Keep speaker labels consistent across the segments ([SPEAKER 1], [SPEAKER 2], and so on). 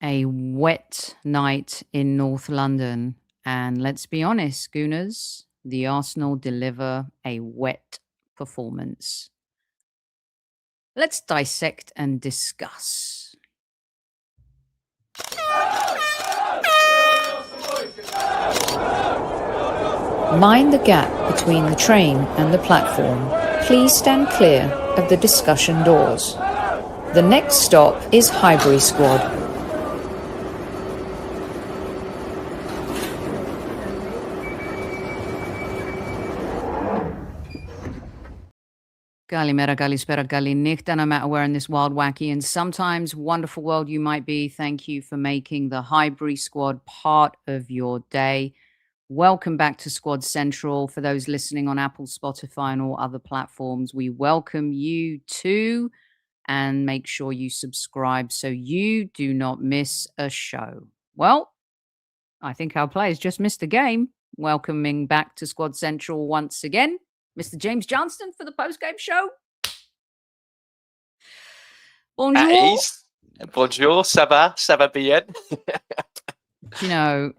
[SPEAKER 1] A wet night in North London. And let's be honest, Gooners, the Arsenal deliver a wet performance. Let's dissect and discuss.
[SPEAKER 2] Mind the gap between the train and the platform. Please stand clear of the discussion doors. The next stop is Highbury Squad.
[SPEAKER 1] Kalimera, kalispera, kalinichta, no matter where in this wild, wacky, and sometimes wonderful world you might be. Thank you for making the Highbury Squad part of your day. Welcome back to Squad Central. For those listening on Apple, Spotify, and all other platforms, we welcome you too. And make sure you subscribe so you do not miss a show. Well, I think our players just missed a game. Welcoming back to Squad Central once again, Mr. James Johnston for the post-game show. Bonjour.
[SPEAKER 3] Bonjour, ça va bien?
[SPEAKER 1] You know,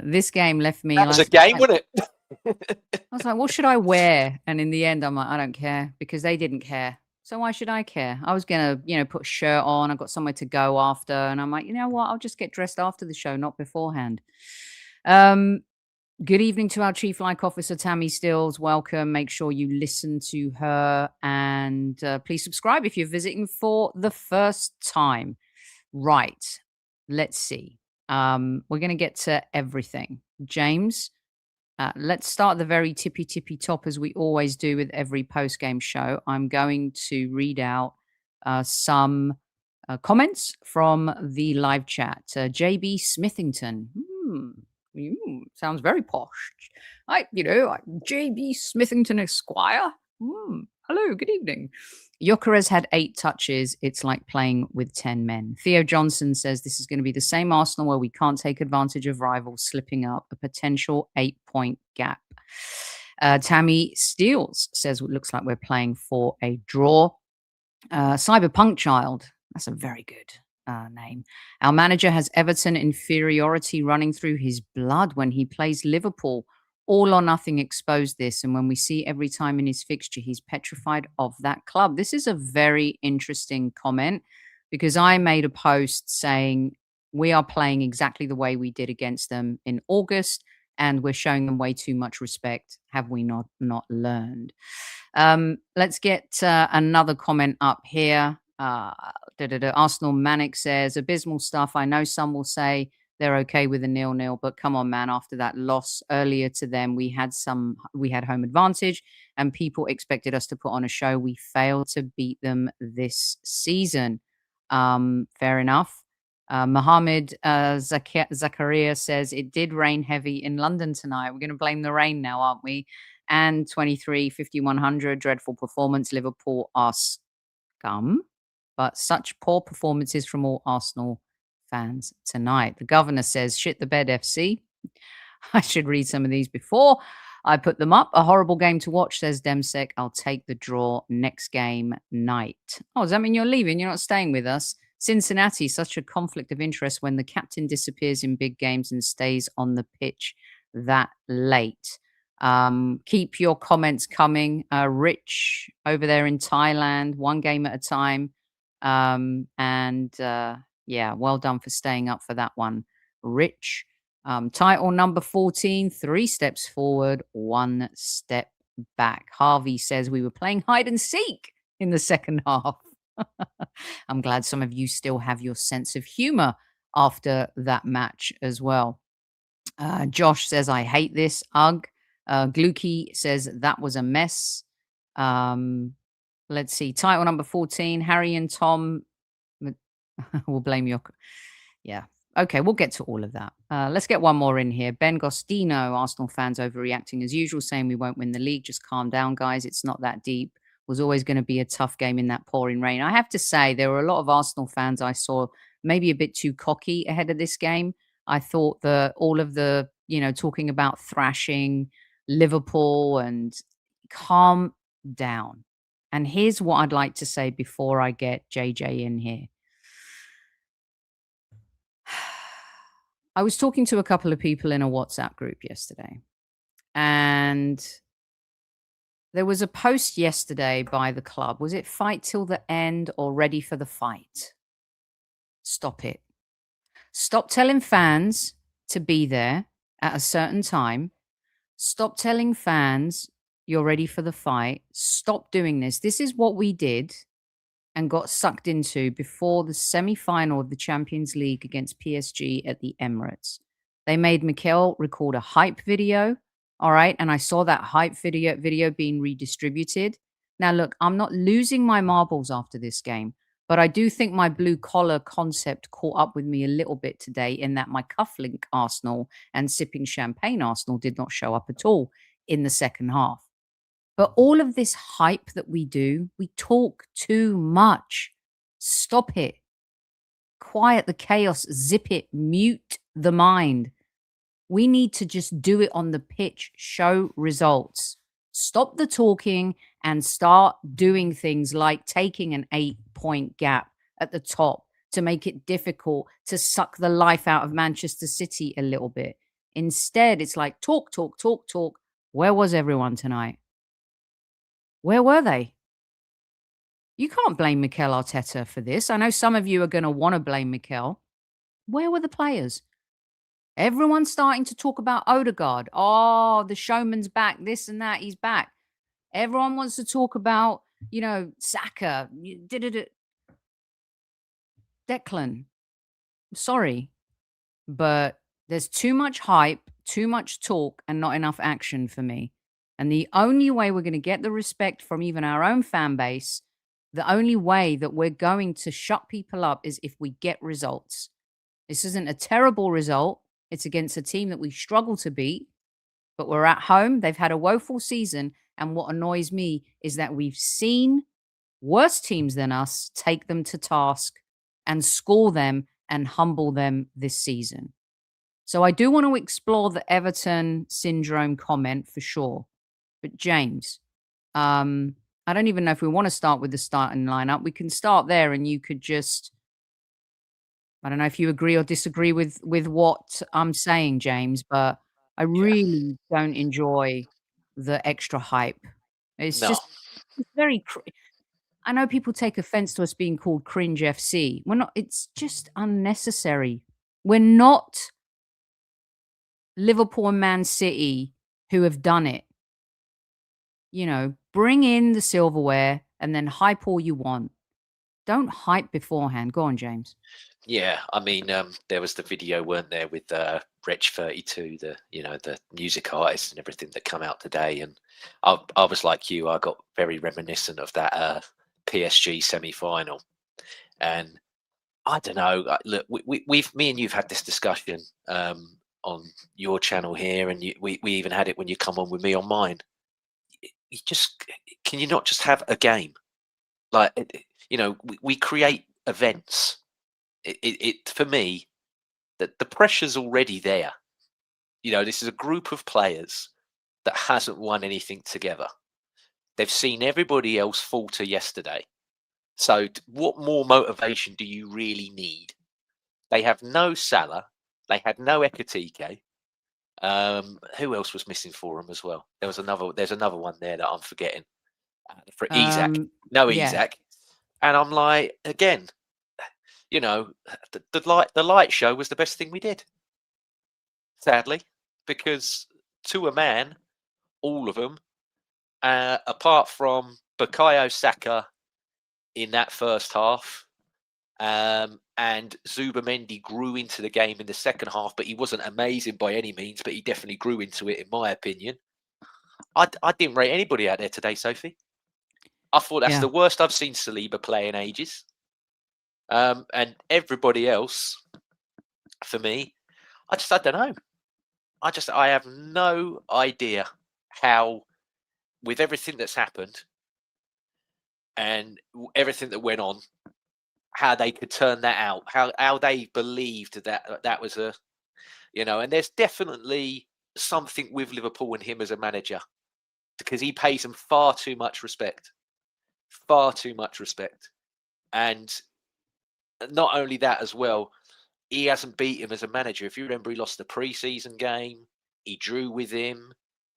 [SPEAKER 1] this game left me.
[SPEAKER 3] That was a game, wasn't it?
[SPEAKER 1] I was like, what should I wear? And in the end, I'm like, I don't care because they didn't care. So why should I care? I was going to, put a shirt on. I've got somewhere to go after. And I'm like, you know what? I'll just get dressed after the show, not beforehand. Good evening to our Chief Like Officer, Tammy Stills. Welcome. Make sure you listen to her. And please subscribe if you're visiting for the first time. Right. Let's see. We're going to get to everything. James, let's start at the very tippy top, as we always do with every post-game show. I'm going to read out some comments from the live chat. JB Smithington. Sounds very posh. JB Smithington Esquire. Hello, good evening. GUTLESS had 8 touches. It's like playing with 10 men. Theo Johnson says this is going to be the same Arsenal where we can't take advantage of rivals slipping up, a potential 8-point gap. Tammy Steels says it looks like we're playing for a draw. Cyberpunk Child. That's a very good name. Our manager has Everton inferiority running through his blood when he plays Liverpool. All or nothing exposed this, and when we see every time in his fixture, he's petrified of that club. This is a very interesting comment because I made a post saying we are playing exactly the way we did against them in August, and we're showing them way too much respect. Have we not learned? Let's get another comment up here. Arsenal Manic says, abysmal stuff. I know some will say they're okay with a 0-0, but come on, man. After that loss earlier to them, we had home advantage and people expected us to put on a show. We failed to beat them this season. Fair enough. Mohammed Zakaria says it did rain heavy in London tonight. We're going to blame the rain now, aren't we? And 23-5100, dreadful performance. Liverpool are scum. But such poor performances from all Arsenal fans tonight. The governor says, shit the bed, FC. I should read some of these before I put them up. A horrible game to watch, says Demsek. I'll take the draw next game night. Oh, does that mean you're leaving? You're not staying with us? Cincinnati, such a conflict of interest when the captain disappears in big games and stays on the pitch that late. Keep your comments coming. Rich over there in Thailand, one game at a time. Yeah, well done for staying up for that one, Rich. Title number 14, 3 steps forward, 1 step back. Harvey says we were playing hide and seek in the second half. I'm glad some of you still have your sense of humor after that match as well. Josh says, I hate this. Ugh. Gluki says that was a mess. Let's see. Title number 14, Harry and Tom. We'll blame your... Yeah. Okay, we'll get to all of that. Let's get one more in here. Ben Gostino, Arsenal fans overreacting as usual, saying we won't win the league. Just calm down, guys. It's not that deep. Was always going to be a tough game in that pouring rain. I have to say, there were a lot of Arsenal fans I saw maybe a bit too cocky ahead of this game. I thought that all of the, talking about thrashing Liverpool and calm down. And here's what I'd like to say before I get JJ in here. I was talking to a couple of people in a WhatsApp group yesterday, and there was a post yesterday by the club. Was it fight till the end or ready for the fight? Stop it. Stop telling fans to be there at a certain time. Stop telling fans you're ready for the fight. Stop doing this. This is what we did and got sucked into before the semi-final of the Champions League against PSG at the Emirates. They made Mikel record a hype video, all right? And I saw that hype video being redistributed. Now, look, I'm not losing my marbles after this game, but I do think my blue-collar concept caught up with me a little bit today in that my cufflink Arsenal and sipping champagne Arsenal did not show up at all in the second half. But all of this hype that we do, we talk too much. Stop it. Quiet the chaos. Zip it. Mute the mind. We need to just do it on the pitch. Show results. Stop the talking and start doing things like taking an 8-point gap at the top to make it difficult to suck the life out of Manchester City a little bit. Instead, it's like talk, talk, talk, talk. Where was everyone tonight? Where were they? You can't blame Mikel Arteta for this. I know some of you are going to want to blame Mikel. Where were the players? Everyone's starting to talk about Odegaard. Oh, the showman's back, this and that, he's back. Everyone wants to talk about, Saka. Declan. Sorry, but there's too much hype, too much talk, and not enough action for me. And the only way we're going to get the respect from even our own fan base, the only way that we're going to shut people up is if we get results. This isn't a terrible result. It's against a team that we struggle to beat, but we're at home. They've had a woeful season. And what annoys me is that we've seen worse teams than us take them to task and score them and humble them this season. So I do want to explore the Everton syndrome comment for sure. But James, I don't even know if we want to start with the starting lineup. We can start there and you could just, I don't know if you agree or disagree with what I'm saying, James, but I really don't enjoy the extra hype. It's just it's very, I know people take offense to us being called cringe FC. We're not, it's just unnecessary. We're not Liverpool and Man City who have done it. Bring in the silverware and then hype all you want. Don't hype beforehand. Go on, James.
[SPEAKER 3] Yeah, I mean, there was the video, weren't there, with Wretch32, the music artist and everything that come out today. And I was like you, I got very reminiscent of that PSG semi-final. And I don't know, look, me and you've had this discussion on your channel here, and we even had it when you come on with me on mine. Can you not just have a game? Like, we create events. It for me, that the pressure's already there. This is a group of players that hasn't won anything together. They've seen everybody else falter yesterday. So what more motivation do you really need? They have no Salah. They had no Ekatike. Who else was missing for them as well? There's another one there that I'm forgetting. For Isaac. Isaac. And I'm like, again, the light show was the best thing we did. Sadly, because to a man, all of them, apart from Bukayo Saka in that first half, and Zubamendi grew into the game in the second half, but he wasn't amazing by any means, but he definitely grew into it, in my opinion. I didn't rate anybody out there today, Sophie. I thought that's the worst I've seen Saliba play in ages. And everybody else, for me, I don't know. I have no idea how, with everything that's happened and everything that went on, how they could turn that out, how they believed that was and there's definitely something with Liverpool and him as a manager, because he pays them far too much respect. And not only that as well, he hasn't beat him as a manager. If you remember, he lost the pre-season game. He drew with him.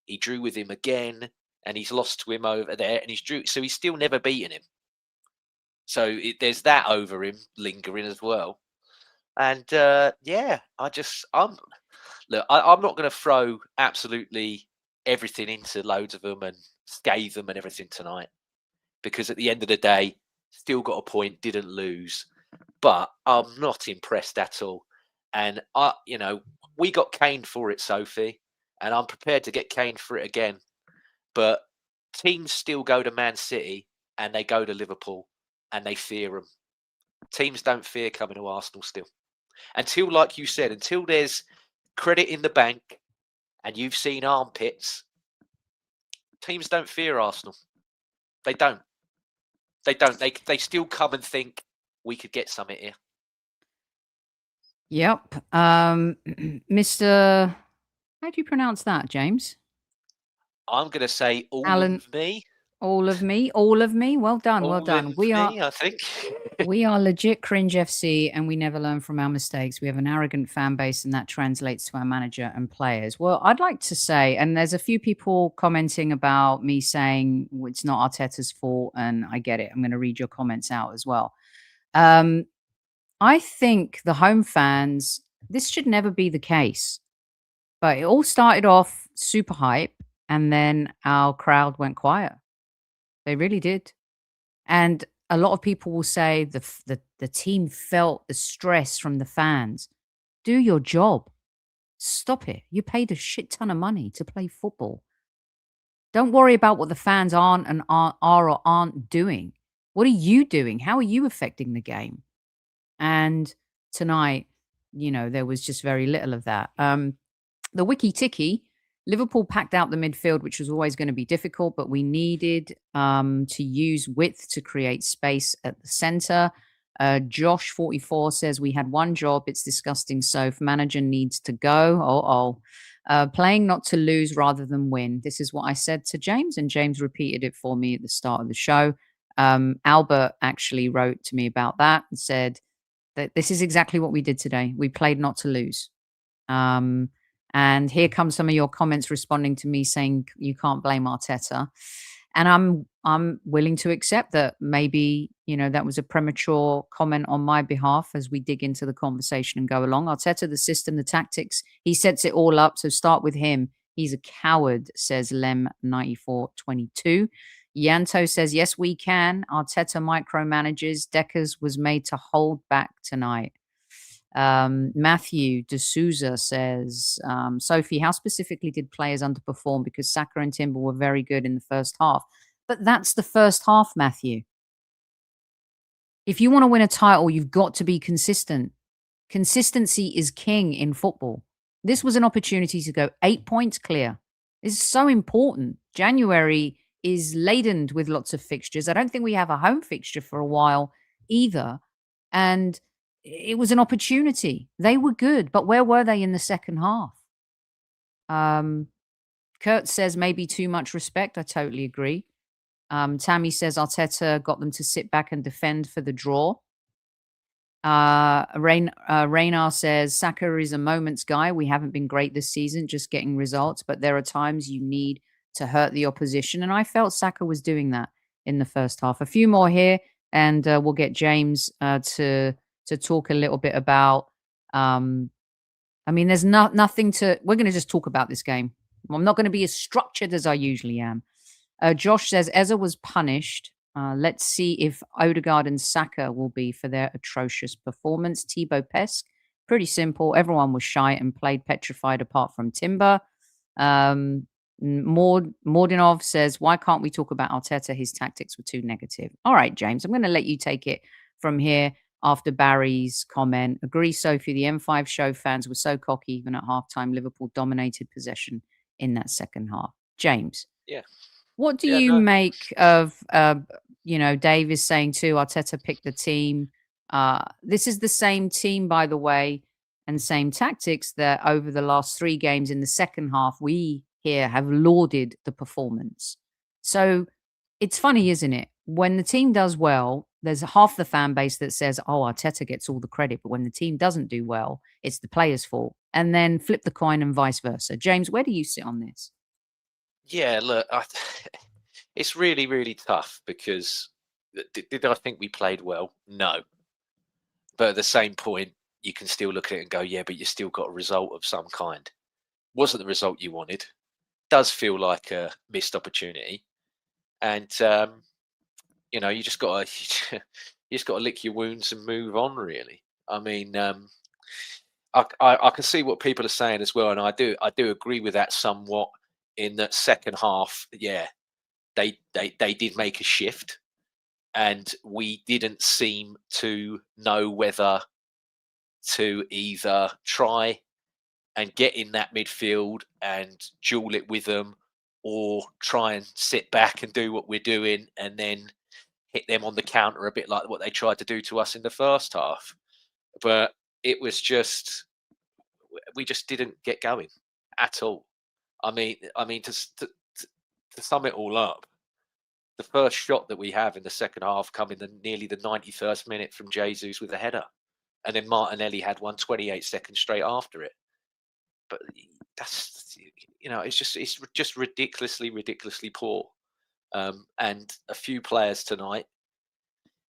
[SPEAKER 3] He drew with him again, and he's lost to him over there, and so he's still never beaten him. So there's that over him lingering as well. And yeah, I'm not going to throw absolutely everything into loads of them and scathe them and everything tonight, because at the end of the day, still got a point, didn't lose, but I'm not impressed at all. And we got caned for it, Sophie, and I'm prepared to get caned for it again. But teams still go to Man City and they go to Liverpool and they fear them. Teams don't fear coming to Arsenal still. Until, like you said, until there's credit in the bank and you've seen armpits, teams don't fear Arsenal. They don't. They don't. They still come and think we could get something here.
[SPEAKER 1] Yep. Mr. How do you pronounce that, James?
[SPEAKER 3] I'm going to say all
[SPEAKER 1] Alan,
[SPEAKER 3] of me.
[SPEAKER 1] All of me. All of me. Well done.
[SPEAKER 3] All
[SPEAKER 1] well done.
[SPEAKER 3] of me, I think.
[SPEAKER 1] We are legit cringe FC, and we never learn from our mistakes. We have an arrogant fan base, and that translates to our manager and players. Well, I'd like to say, and there's a few people commenting about me saying it's not Arteta's fault, and I get it. I'm going to read your comments out as well. I think the home fans, this should never be the case. But it all started off super hype, and then our crowd went quiet. They really did. And a lot of people will say the team felt the stress from the fans. Do your job. Stop it. You paid a shit ton of money to play football. Don't worry about what the fans are or aren't doing. What are you doing? How are you affecting the game? And tonight, there was just very little of that. The wiki ticky, Liverpool packed out the midfield, which was always going to be difficult, but we needed to use width to create space at the center. Josh44 says we had one job. It's disgusting. So if manager needs to go, playing not to lose rather than win. This is what I said to James, and James repeated it for me at the start of the show. Albert actually wrote to me about that and said that this is exactly what we did today. We played not to lose. And here come some of your comments responding to me saying you can't blame Arteta. And I'm willing to accept that maybe, that was a premature comment on my behalf as we dig into the conversation and go along. Arteta, the system, the tactics, he sets it all up. So start with him. He's a coward, says Lem9422. Yanto says, yes, we can. Arteta micromanages. Deckers was made to hold back tonight. Matthew D'Souza says, Sophie, how specifically did players underperform? Because Saka and Timber were very good in the first half. But that's the first half, Matthew. If you want to win a title, you've got to be consistent. Consistency is king in football. This was an opportunity to go 8 points clear. This is so important. January is laden with lots of fixtures. I don't think we have a home fixture for a while either. And it was an opportunity. They were good, but where were they in the second half? Kurt says maybe too much respect. I totally agree. Tammy says Arteta got them to sit back and defend for the draw. Raynar says Saka is a moments guy. We haven't been great this season, just getting results, but there are times you need to hurt the opposition. And I felt Saka was doing that in the first half. A few more here, and we'll get James to talk a little bit about. There's nothing to. We're going to just talk about this game. I'm not going to be as structured as I usually am. Josh says Eza was punished. Let's see if Odegaard and Saka will be for their atrocious performance. Thibaut Pesque, pretty simple. Everyone was shy and played petrified apart from Timber. Mordinov says, why can't we talk about Arteta? His tactics were too negative. All right, James, I'm going to let you take it from here after Barry's comment. Agree, Sophie, the M5 show fans were so cocky even at halftime. Liverpool dominated possession in that second half. James.
[SPEAKER 3] Yeah.
[SPEAKER 1] What do you make of, Dave is saying too, Arteta picked the team. This is the same team, by the way, and same tactics that over the last 3 games in the second half, we here have lauded the performance. So it's funny, isn't it? When the team does well, there's half the fan base that says, oh, Arteta gets all the credit, but when the team doesn't do well, it's the players' fault. And then flip the coin and vice versa. James, where do you sit on this?
[SPEAKER 3] Yeah, look, it's really, really tough because did I think we played well? No. But at the same point, you can still look at it and go, yeah, but you still got a result of some kind. Wasn't the result you wanted. Does feel like a missed opportunity. And, you know, you just got to lick your wounds and move on, really. I mean, I can see what people are saying as well. And I do agree with that somewhat in that second half. Yeah, they did make a shift. And we didn't seem to know whether to either try and get in that midfield and duel it with them, or try and sit back and do what we're doing and then hit them on the counter, a bit like what they tried to do to us in the first half. But it was just, we just didn't get going at all. I mean, to sum it all up, the first shot that we have in the second half come in nearly the 91st minute from Jesus with a header. And then Martinelli had one 28 seconds straight after it. But that's, you know, it's just ridiculously poor. And a few players tonight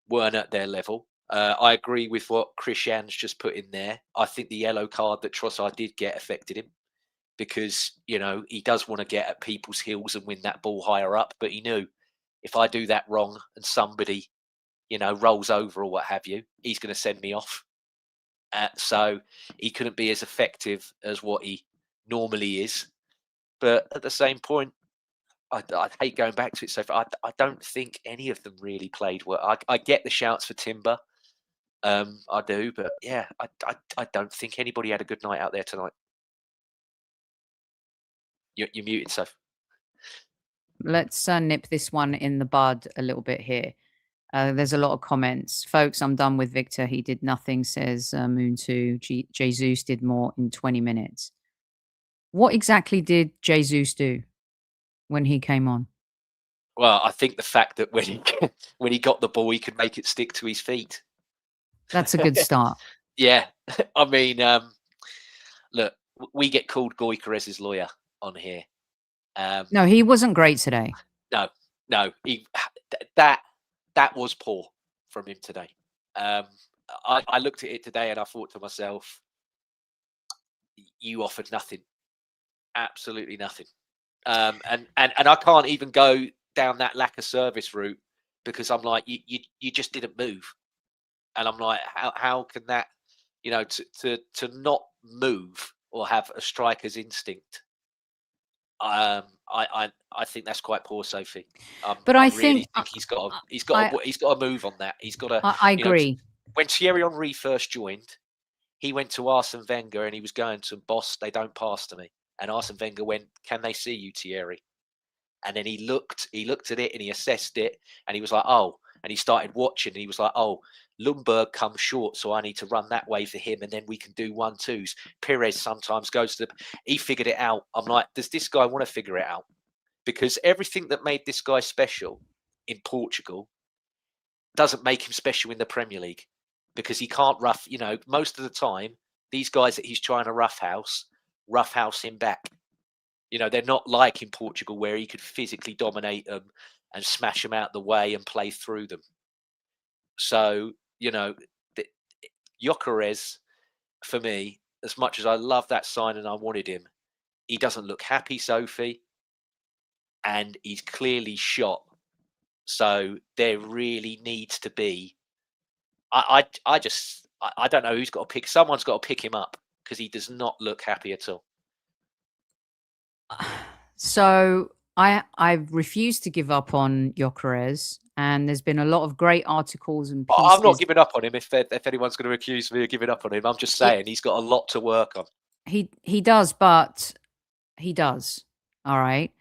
[SPEAKER 3] weren't at their level. I agree with what Chris Jan's just put in there. I think the yellow card that Trossard did get affected him because, you know, he does want to get at people's heels and win that ball higher up. But he knew, if I do that wrong and somebody, you know, rolls over or what have you, he's going to send me off. So he couldn't be as effective as what he normally is. But at the same point, I hate going back to it so far. I don't think any of them really played well. I get the shouts for Timber. I do. But yeah, I don't think anybody had a good night out there tonight. You're muted, Soph.
[SPEAKER 1] Let's nip this one in the bud a little bit here. There's a lot of comments. Folks, I'm done with Victor. He did nothing, says Moon2. Jesus did more in 20 minutes. What exactly did Jesus do when he came on?
[SPEAKER 3] Well, I think the fact that when he got the ball, he could make it stick to his feet.
[SPEAKER 1] That's a good start.
[SPEAKER 3] Yeah. I mean, look, we get called GoonerChris' lawyer on here.
[SPEAKER 1] No, he wasn't great today.
[SPEAKER 3] No, that was poor from him today. I looked at it today and I thought to myself, you offered nothing, absolutely nothing. And I can't even go down that lack of service route because I'm like, you just didn't move, and I'm like, how can that, you know, to not move or have a striker's instinct? I think that's quite poor, Sophie.
[SPEAKER 1] But I
[SPEAKER 3] really
[SPEAKER 1] think
[SPEAKER 3] he's got to move on that. He's got to.
[SPEAKER 1] I agree.
[SPEAKER 3] You know, when Thierry Henry first joined, he went to Arsene Wenger and he was going to, boss, they don't pass to me. And Arsene Wenger went, can they see you, Thierry? And then he looked at it and he assessed it and he was like, oh, and he started watching and he was like, oh, Lundberg comes short, so I need to run that way for him and then we can do 1-2s. Perez sometimes goes to he figured it out. I'm like, does this guy want to figure it out? Because everything that made this guy special in Portugal doesn't make him special in the Premier League, because he can't you know, most of the time, these guys that he's trying to roughhouse him back. You know, they're not like in Portugal where he could physically dominate them and smash them out the way and play through them. So, you know, GoonerChris, for me, as much as I love that sign and I wanted him, he doesn't look happy, Sophie, and he's clearly shot. So there really needs to be. I don't know who's got to pick. Someone's got to pick him up because he does not look happy at all.
[SPEAKER 1] So I refuse to give up on GoonerChris, and there's been a lot of great articles and pieces.
[SPEAKER 3] I'm not giving up on him. If anyone's going to accuse me of giving up on him, I'm just saying he's got a lot to work on.
[SPEAKER 1] He does, but he does. All right.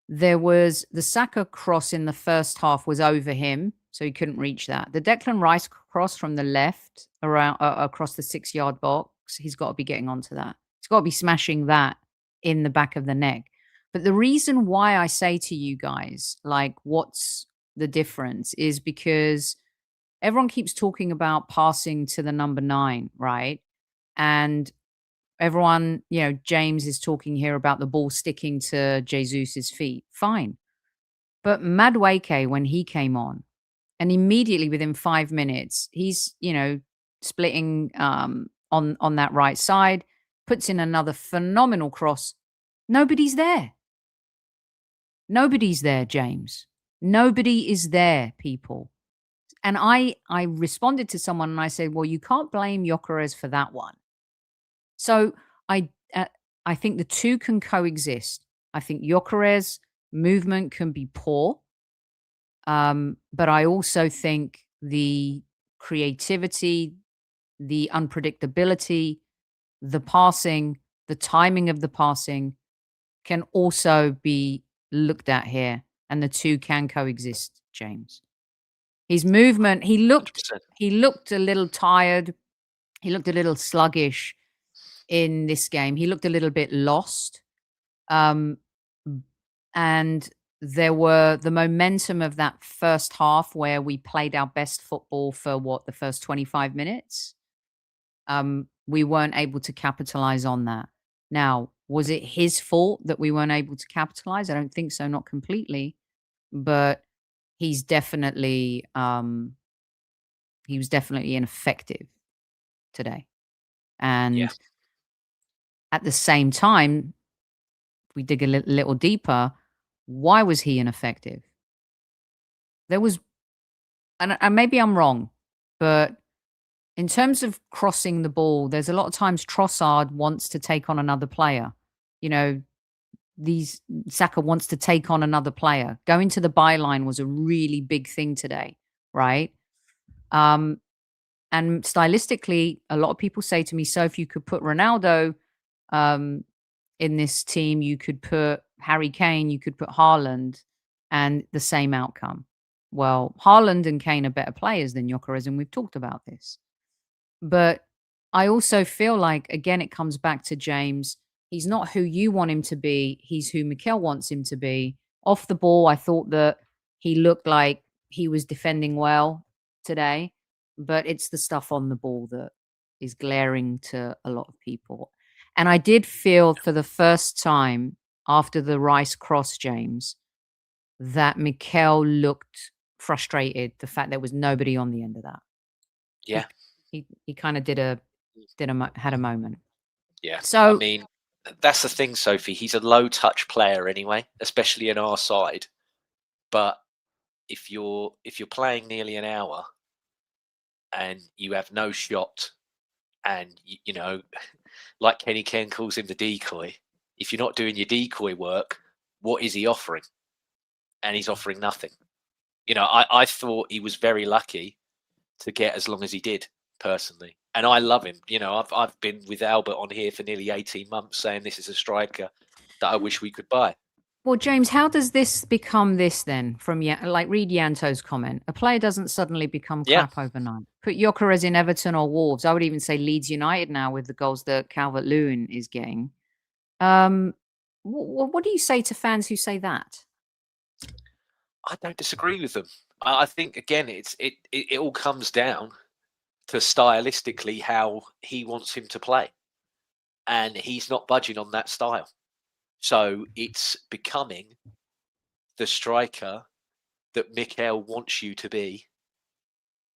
[SPEAKER 1] There was the Saka cross in the first half was over him, so he couldn't reach that. The Declan Rice cross from the left around across the 6-yard box, he's got to be getting onto that. He's got to be smashing that in the back of the neck. But the reason why I say to you guys, like, what's the difference is because everyone keeps talking about passing to the number 9, right? And everyone, James is talking here about the ball sticking to Jesus's feet. Fine. But Madueke, when he came on, and immediately within 5 minutes, he's, splitting on that right side, puts in another phenomenal cross. Nobody's there. Nobody's there, James. Nobody is there, people. And I responded to someone and I said, well, you can't blame GUTLESS for that one. So I think the two can coexist. I think GUTLESS movement can be poor. But I also think the creativity, the unpredictability, the passing, the timing of the passing can also be looked at here. And the two can coexist, James. His movement, he looked a little tired. He looked a little sluggish in this game. He looked a little bit lost. And there were the momentum of that first half where we played our best football for the first 25 minutes. We weren't able to capitalize on that. Now, was it his fault that we weren't able to capitalize? I don't think so, not completely, but he's definitely he was definitely ineffective today. And at the same time, if we dig a little deeper, why was he ineffective? There was, and maybe I'm wrong, but in terms of crossing the ball, there's a lot of times Trossard wants to take on another player. Saka wants to take on another player. Going to the byline was a really big thing today, right? And stylistically, a lot of people say to me, so if you could put Ronaldo in this team, you could put Harry Kane, you could put Haaland, and the same outcome. Well, Haaland and Kane are better players than GUTLESS, and we've talked about this. But I also feel like, again, it comes back to James. He's not who you want him to be. He's who Mikel wants him to be. Off the ball, I thought that he looked like he was defending well today, but it's the stuff on the ball that is glaring to a lot of people. And I did feel for the first time after the Rice cross, James, that Mikel looked frustrated. The fact there was nobody on the end of that.
[SPEAKER 3] Yeah.
[SPEAKER 1] He kind of had a moment.
[SPEAKER 3] Yeah.
[SPEAKER 1] So
[SPEAKER 3] I mean, that's the thing, Sophie. He's a low touch player anyway, especially in our side. But if you're playing nearly an hour and you have no shot, and like Kenny Ken calls him the decoy, if you're not doing your decoy work, what is he offering? And he's offering nothing. I thought he was very lucky to get as long as he did, personally. And I love him. I've been with Albert on here for nearly 18 months saying this is a striker that I wish we could buy.
[SPEAKER 1] Well, James, how does this become this then? From read Yanto's comment. A player doesn't suddenly become crap overnight. Put GUTLESS in Everton or Wolves. I would even say Leeds United now with the goals that Calvert-Lewin is getting. What do you say to fans who say that?
[SPEAKER 3] I don't disagree with them. I think, again, it all comes down to stylistically how he wants him to play. And he's not budging on that style. So it's becoming the striker that Mikel wants you to be,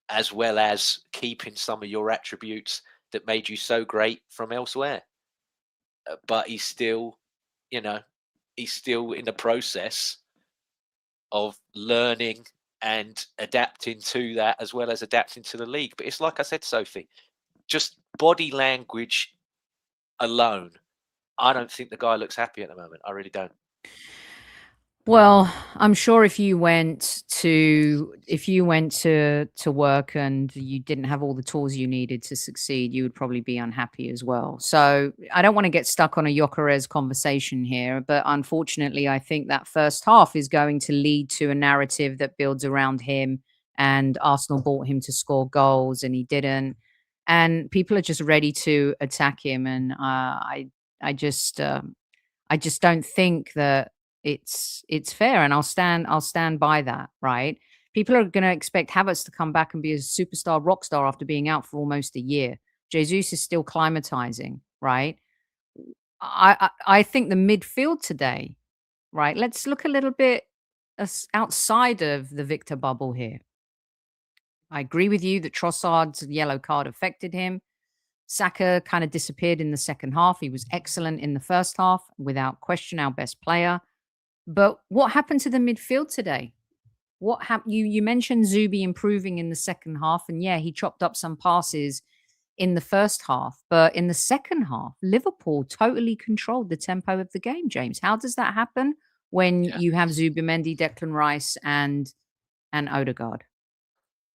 [SPEAKER 3] as well as keeping some of your attributes that made you so great from elsewhere. But he's still, he's still in the process of learning and adapting to that, as well as adapting to the league. But it's like I said, Sophie, just body language alone, I don't think the guy looks happy at the moment. I really don't.
[SPEAKER 1] Well, I'm sure if you went to work and you didn't have all the tools you needed to succeed, you would probably be unhappy as well. So I don't want to get stuck on a GUTLESS conversation here, but unfortunately, I think that first half is going to lead to a narrative that builds around him, and Arsenal bought him to score goals and he didn't. And people are just ready to attack him. And I just don't think that it's fair, and I'll stand by that, right? People are going to expect Havertz to come back and be a superstar rock star after being out for almost a year. Jesus is still climatizing, right? I think the midfield today, right? Let's look a little bit outside of the Victor bubble here. I agree with you that Trossard's yellow card affected him. Saka kind of disappeared in the second half. He was excellent in the first half, without question, our best player. But what happened to the midfield today? What happened? You mentioned Zubi improving in the second half, and yeah, he chopped up some passes in the first half. But in the second half, Liverpool totally controlled the tempo of the game, James. How does that happen when you have Zubimendi, Declan Rice, and Odegaard?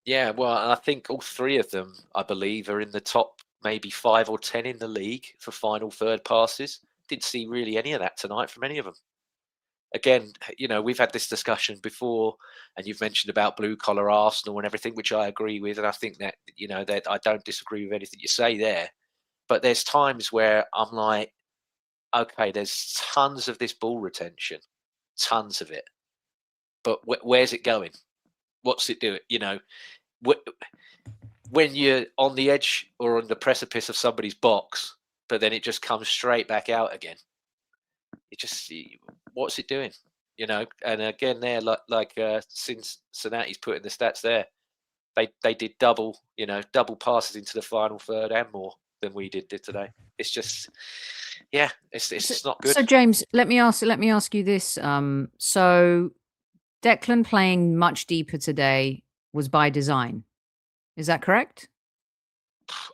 [SPEAKER 3] Yeah, well, I think all three of them, I believe, are in the top maybe 5 or 10 in the league for final third passes. Didn't see really any of that tonight from any of them. Again, we've had this discussion before, and you've mentioned about blue collar Arsenal and everything, which I agree with, and I think that that I don't disagree with anything you say there. But there's times where I'm like, okay, there's tons of this ball retention, tons of it, but where's it going? What's it doing? When you're on the edge or on the precipice of somebody's box, but then it just comes straight back out again. It just, what's it doing? And again, there, like since Sonati's put in the stats there, they did double passes into the final third and more than we did today. It's just, yeah, it's not good.
[SPEAKER 1] So James, let me ask you this. So Declan playing much deeper today was by design. Is that correct?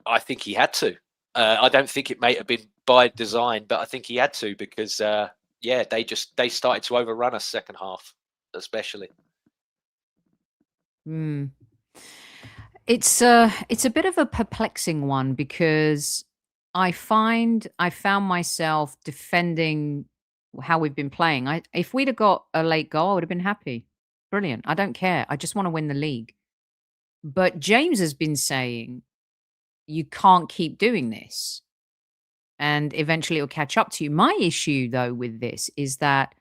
[SPEAKER 3] I think he had to. I don't think it may have been by design, but I think he had to because, they started to overrun us second half, especially.
[SPEAKER 1] It's a bit of a perplexing one because I found myself defending how we've been playing. If we'd have got a late goal, I would have been happy. Brilliant. I don't care. I just want to win the league. But James has been saying you can't keep doing this, and eventually it'll catch up to you. My issue, though, with this is that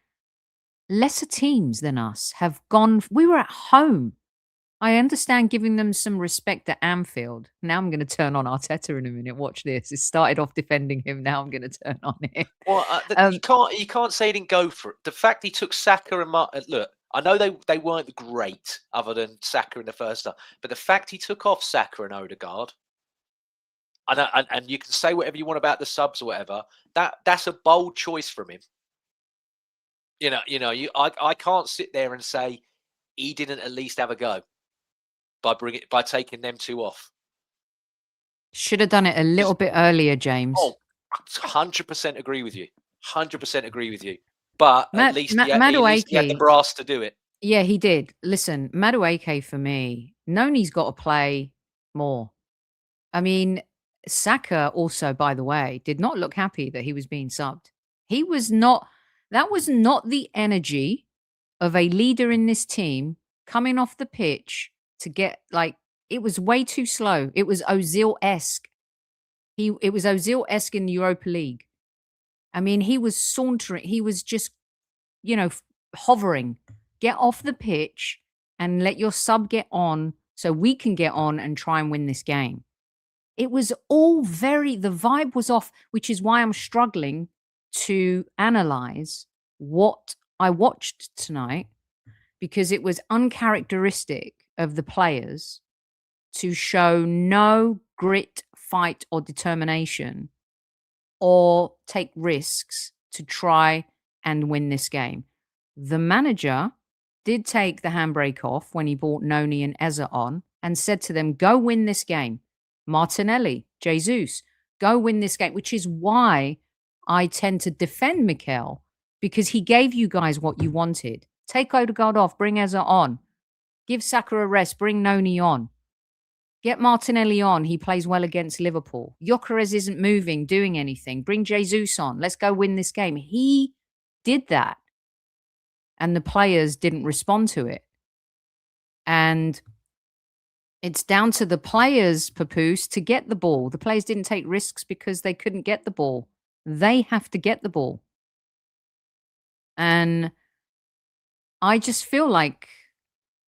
[SPEAKER 1] lesser teams than us have gone. We were at home. I understand giving them some respect at Anfield. Now I'm going to turn on Arteta in a minute. Watch this. It started off defending him. Now I'm going to turn on him.
[SPEAKER 3] Well, you can't say he didn't go for it. The fact he took Saka and look, I know they weren't great other than Saka in the first half, but the fact he took off Saka and Odegaard, and you can say whatever you want about the subs or whatever, that's a bold choice from him. I can't sit there and say he didn't at least have a go by taking them two off.
[SPEAKER 1] Should have done it a little bit earlier, James.
[SPEAKER 3] Oh, 100% agree with you. 100% agree with you. But at least he had the brass to do it.
[SPEAKER 1] Yeah, he did. Listen, Madueke for me, Noni's got to play more. I mean, Saka also, by the way, did not look happy that he was being subbed. He was not. That was not the energy of a leader in this team coming off the pitch to get it was way too slow. It was Ozil-esque. It was Ozil-esque in the Europa League. I mean, he was sauntering. He was just, hovering. Get off the pitch and let your sub get on so we can get on and try and win this game. It was all the vibe was off, which is why I'm struggling to analyze what I watched tonight, because it was uncharacteristic of the players to show no grit, fight, or determination or take risks to try and win this game. The manager did take the handbrake off when he brought Noni and Eze on and said to them, go win this game. Martinelli, Jesus, go win this game, which is why I tend to defend Mikel, because he gave you guys what you wanted. Take Odegaard off, bring Eze on. Give Saka a rest, bring Noni on. Get Martinelli on. He plays well against Liverpool. Gyökeres isn't moving, doing anything. Bring Jesus on. Let's go win this game. He did that. And the players didn't respond to it. And it's down to the players, Papoose, to get the ball. The players didn't take risks because they couldn't get the ball. They have to get the ball. And I just feel like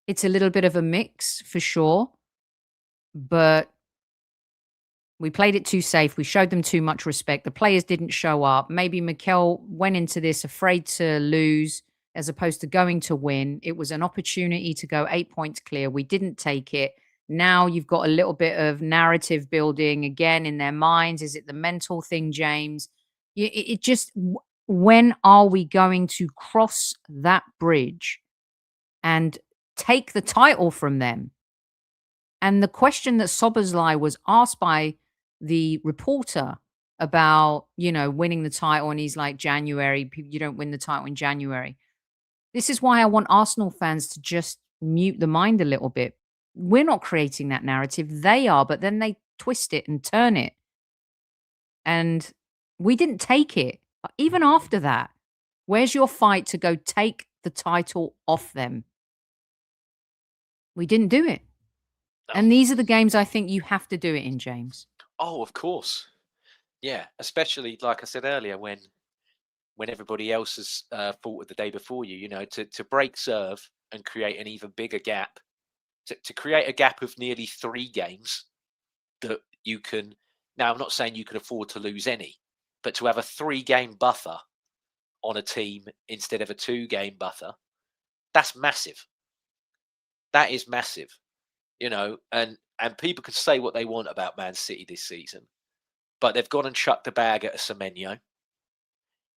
[SPEAKER 1] It's a little bit of a mix for sure, but we played it too safe. We showed them too much respect. The players didn't show up. Maybe Mikel went into this afraid to lose as opposed to going to win. It was an opportunity to go 8 points clear. We didn't take it. Now you've got a little bit of narrative building again in their minds. Is it the mental thing, James? It just, when are we going to cross that bridge and take the title from them? And the question that Soberslai was asked by the reporter about, winning the title, and he's like, January, you don't win the title in January. This is why I want Arsenal fans to just mute the mind a little bit. We're not creating that narrative. They are, but then they twist it and turn it. And we didn't take it. Even after that, where's your fight to go take the title off them? We didn't do it. And these are the games I think you have to do it in, James.
[SPEAKER 3] Oh, of course. Yeah, especially like I said earlier, when everybody else has fought the day before you, to break serve and create an even bigger gap, to create a gap of nearly 3 games that you can. Now, I'm not saying you can afford to lose any, but to have a 3-game buffer on a team instead of a 2-game buffer, that's massive. That is massive. And people can say what they want about Man City this season, but they've gone and chucked the bag at a Semenyo.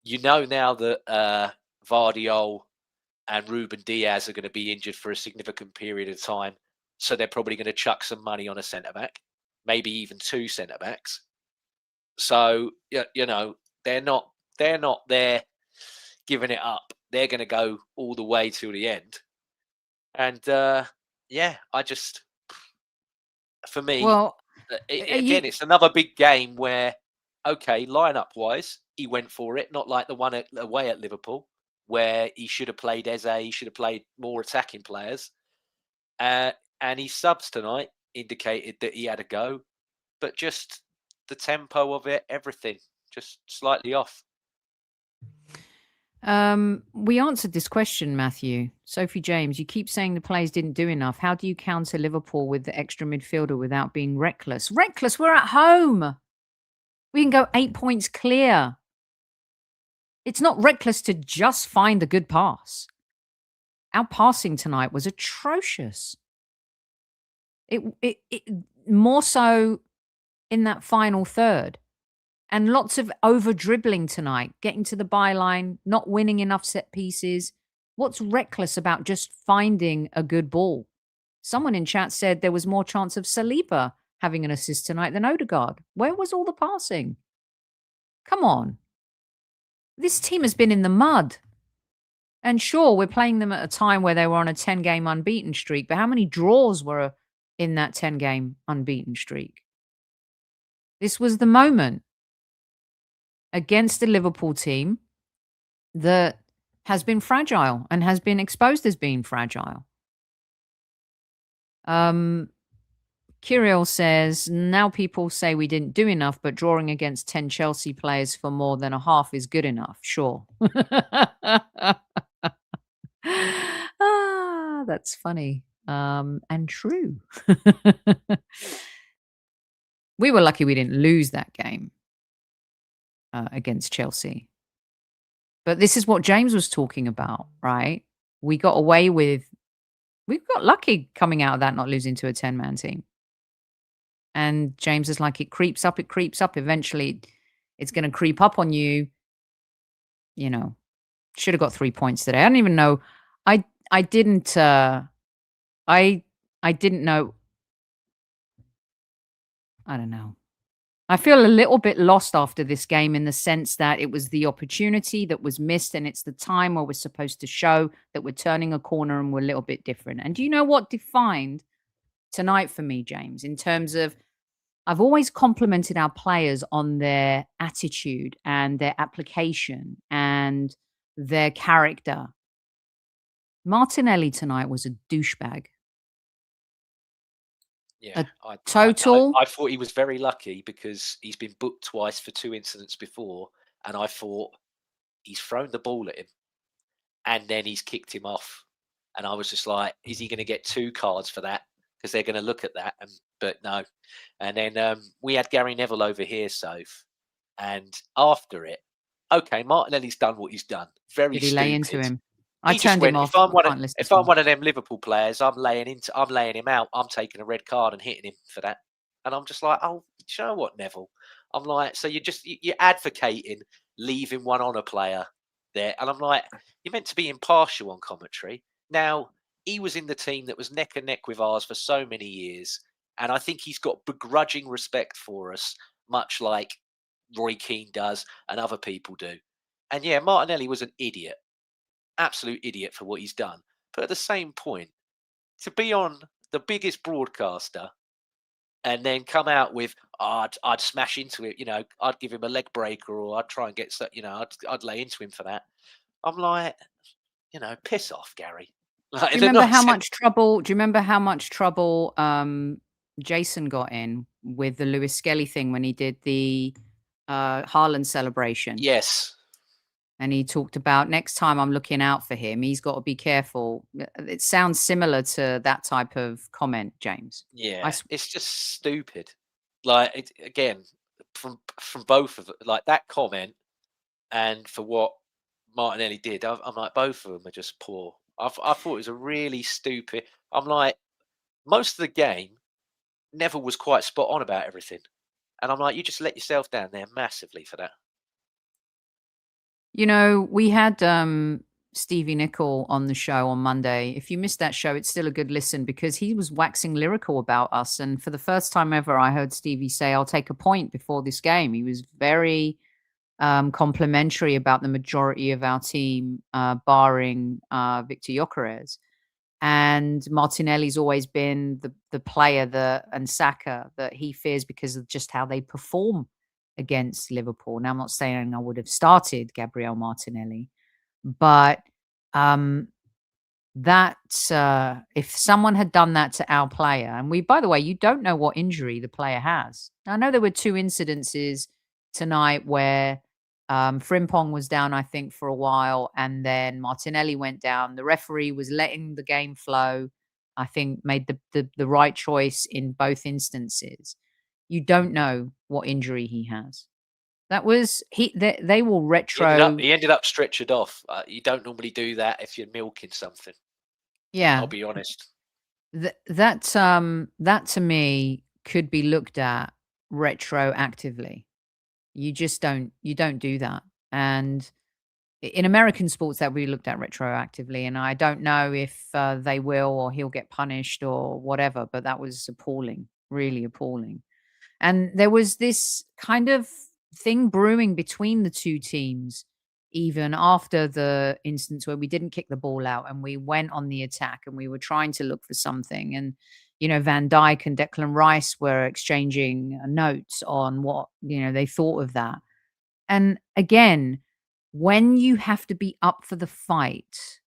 [SPEAKER 3] Now that Vardiol and Ruben Diaz are going to be injured for a significant period of time, so they're probably going to chuck some money on a centre-back, maybe even 2 centre-backs. So, they're not there giving it up. They're going to go all the way till the end. And, for me, it's another big game where, okay, lineup-wise, he went for it, not like the one away at Liverpool, where he should have played Eze, he should have played more attacking players. And his subs tonight indicated that he had a go, but just the tempo of it, everything, just slightly off.
[SPEAKER 1] We answered this question, Matthew. Sophie James, you keep saying the players didn't do enough. How do you counter Liverpool with the extra midfielder without being reckless? Reckless, we're at home. We can go 8 points clear. It's not reckless to just find a good pass. Our passing tonight was atrocious. It more so in that final third. And lots of over-dribbling tonight, getting to the byline, not winning enough set pieces. What's reckless about just finding a good ball? Someone in chat said there was more chance of Saliba having an assist tonight than Odegaard. Where was all the passing? Come on. This team has been in the mud. And sure, we're playing them at a time where they were on a 10-game unbeaten streak, but how many draws were in that 10-game unbeaten streak? This was the moment against the Liverpool team that has been fragile and has been exposed as being fragile. Kirill says, now people say we didn't do enough, but drawing against 10 Chelsea players for more than a half is good enough. Sure. That's funny. And true. We were lucky we didn't lose that game against Chelsea. But this is what James was talking about, right? We got lucky coming out of that, not losing to a 10-man team. And James is like, it creeps up. Eventually, it's going to creep up on you. Should have got 3 points today. I don't even know. I didn't know. I don't know. I feel a little bit lost after this game in the sense that it was the opportunity that was missed, and it's the time where we're supposed to show that we're turning a corner and we're a little bit different. And do you know what defined tonight for me, James, in terms of I've always complimented our players on their attitude and their application and their character. Martinelli tonight was a douchebag.
[SPEAKER 3] Yeah,
[SPEAKER 1] I
[SPEAKER 3] thought he was very lucky because he's been booked twice for 2 incidents before, and I thought he's thrown the ball at him and then he's kicked him off. And I was just like, is he going to get 2 cards for that? Because they're going to look at that. But no. And then we had Gary Neville over here, Soph. And after it, okay, Martinelli's done what he's done. Very
[SPEAKER 1] Did he
[SPEAKER 3] stupid.
[SPEAKER 1] lay into him? I
[SPEAKER 3] He just
[SPEAKER 1] turned
[SPEAKER 3] went,
[SPEAKER 1] him off.
[SPEAKER 3] if I'm
[SPEAKER 1] I can't listen
[SPEAKER 3] if
[SPEAKER 1] to
[SPEAKER 3] I'm
[SPEAKER 1] him.
[SPEAKER 3] one of them Liverpool players, I'm laying him out. I'm taking a red card and hitting him for that. And I'm just like, oh, you know what, Neville? I'm like, so you're advocating leaving one on a player there. And I'm like, you're meant to be impartial on commentary. Now, he was in the team that was neck and neck with ours for so many years. And I think he's got begrudging respect for us, much like Roy Keane does and other people do. And yeah, Martinelli was an idiot, absolute idiot for what he's done. But at the same point, to be on the biggest broadcaster and then come out with, oh, I'd smash into it, I'd give him a leg breaker, or I'd try and get, I'd lay into him for that. I'm like, piss off, Gary. Like,
[SPEAKER 1] Do you remember how much trouble? Do you remember how much trouble Jason got in with the Lewis Skelly thing when he did the Haaland celebration?
[SPEAKER 3] Yes.
[SPEAKER 1] And he talked about, next time I'm looking out for him, he's got to be careful. It sounds similar to that type of comment, James.
[SPEAKER 3] Yeah, it's just stupid. Like, again, from both of them, like that comment, and for what Martinelli did, I'm like, both of them are just poor. I thought it was a really stupid. I'm like, most of the game, Neville was quite spot on about everything, and I'm like, you just let yourself down there massively for that.
[SPEAKER 1] We had Stevie Nicol on the show on Monday. If you missed that show, it's still a good listen because he was waxing lyrical about us. And for the first time ever, I heard Stevie say, I'll take a point before this game. He was very complimentary about the majority of our team, barring Victor Gyökeres. And Martinelli's always been the player and Saka that he fears because of just how they perform against Liverpool. Now, I'm not saying I would have started Gabriel Martinelli, but if someone had done that to our player, and by the way, you don't know what injury the player has. I know there were 2 incidences tonight where Frimpong was down, I think, for a while, and then Martinelli went down. The referee was letting the game flow. I think made the right choice in both instances. You don't know what injury he has. That was they will retro.
[SPEAKER 3] He ended up stretchered off. You don't normally do that if you're milking something.
[SPEAKER 1] Yeah,
[SPEAKER 3] I'll be honest.
[SPEAKER 1] That to me could be looked at retroactively. You don't do that. And in American sports, that we looked at retroactively. And I don't know if they will, or he'll get punished or whatever. But that was appalling, really appalling. And there was this kind of thing brewing between the 2 teams, even after the instance where we didn't kick the ball out and we went on the attack and we were trying to look for something. And, Van Dijk and Declan Rice were exchanging notes on what, they thought of that. And again, when you have to be up for the fight,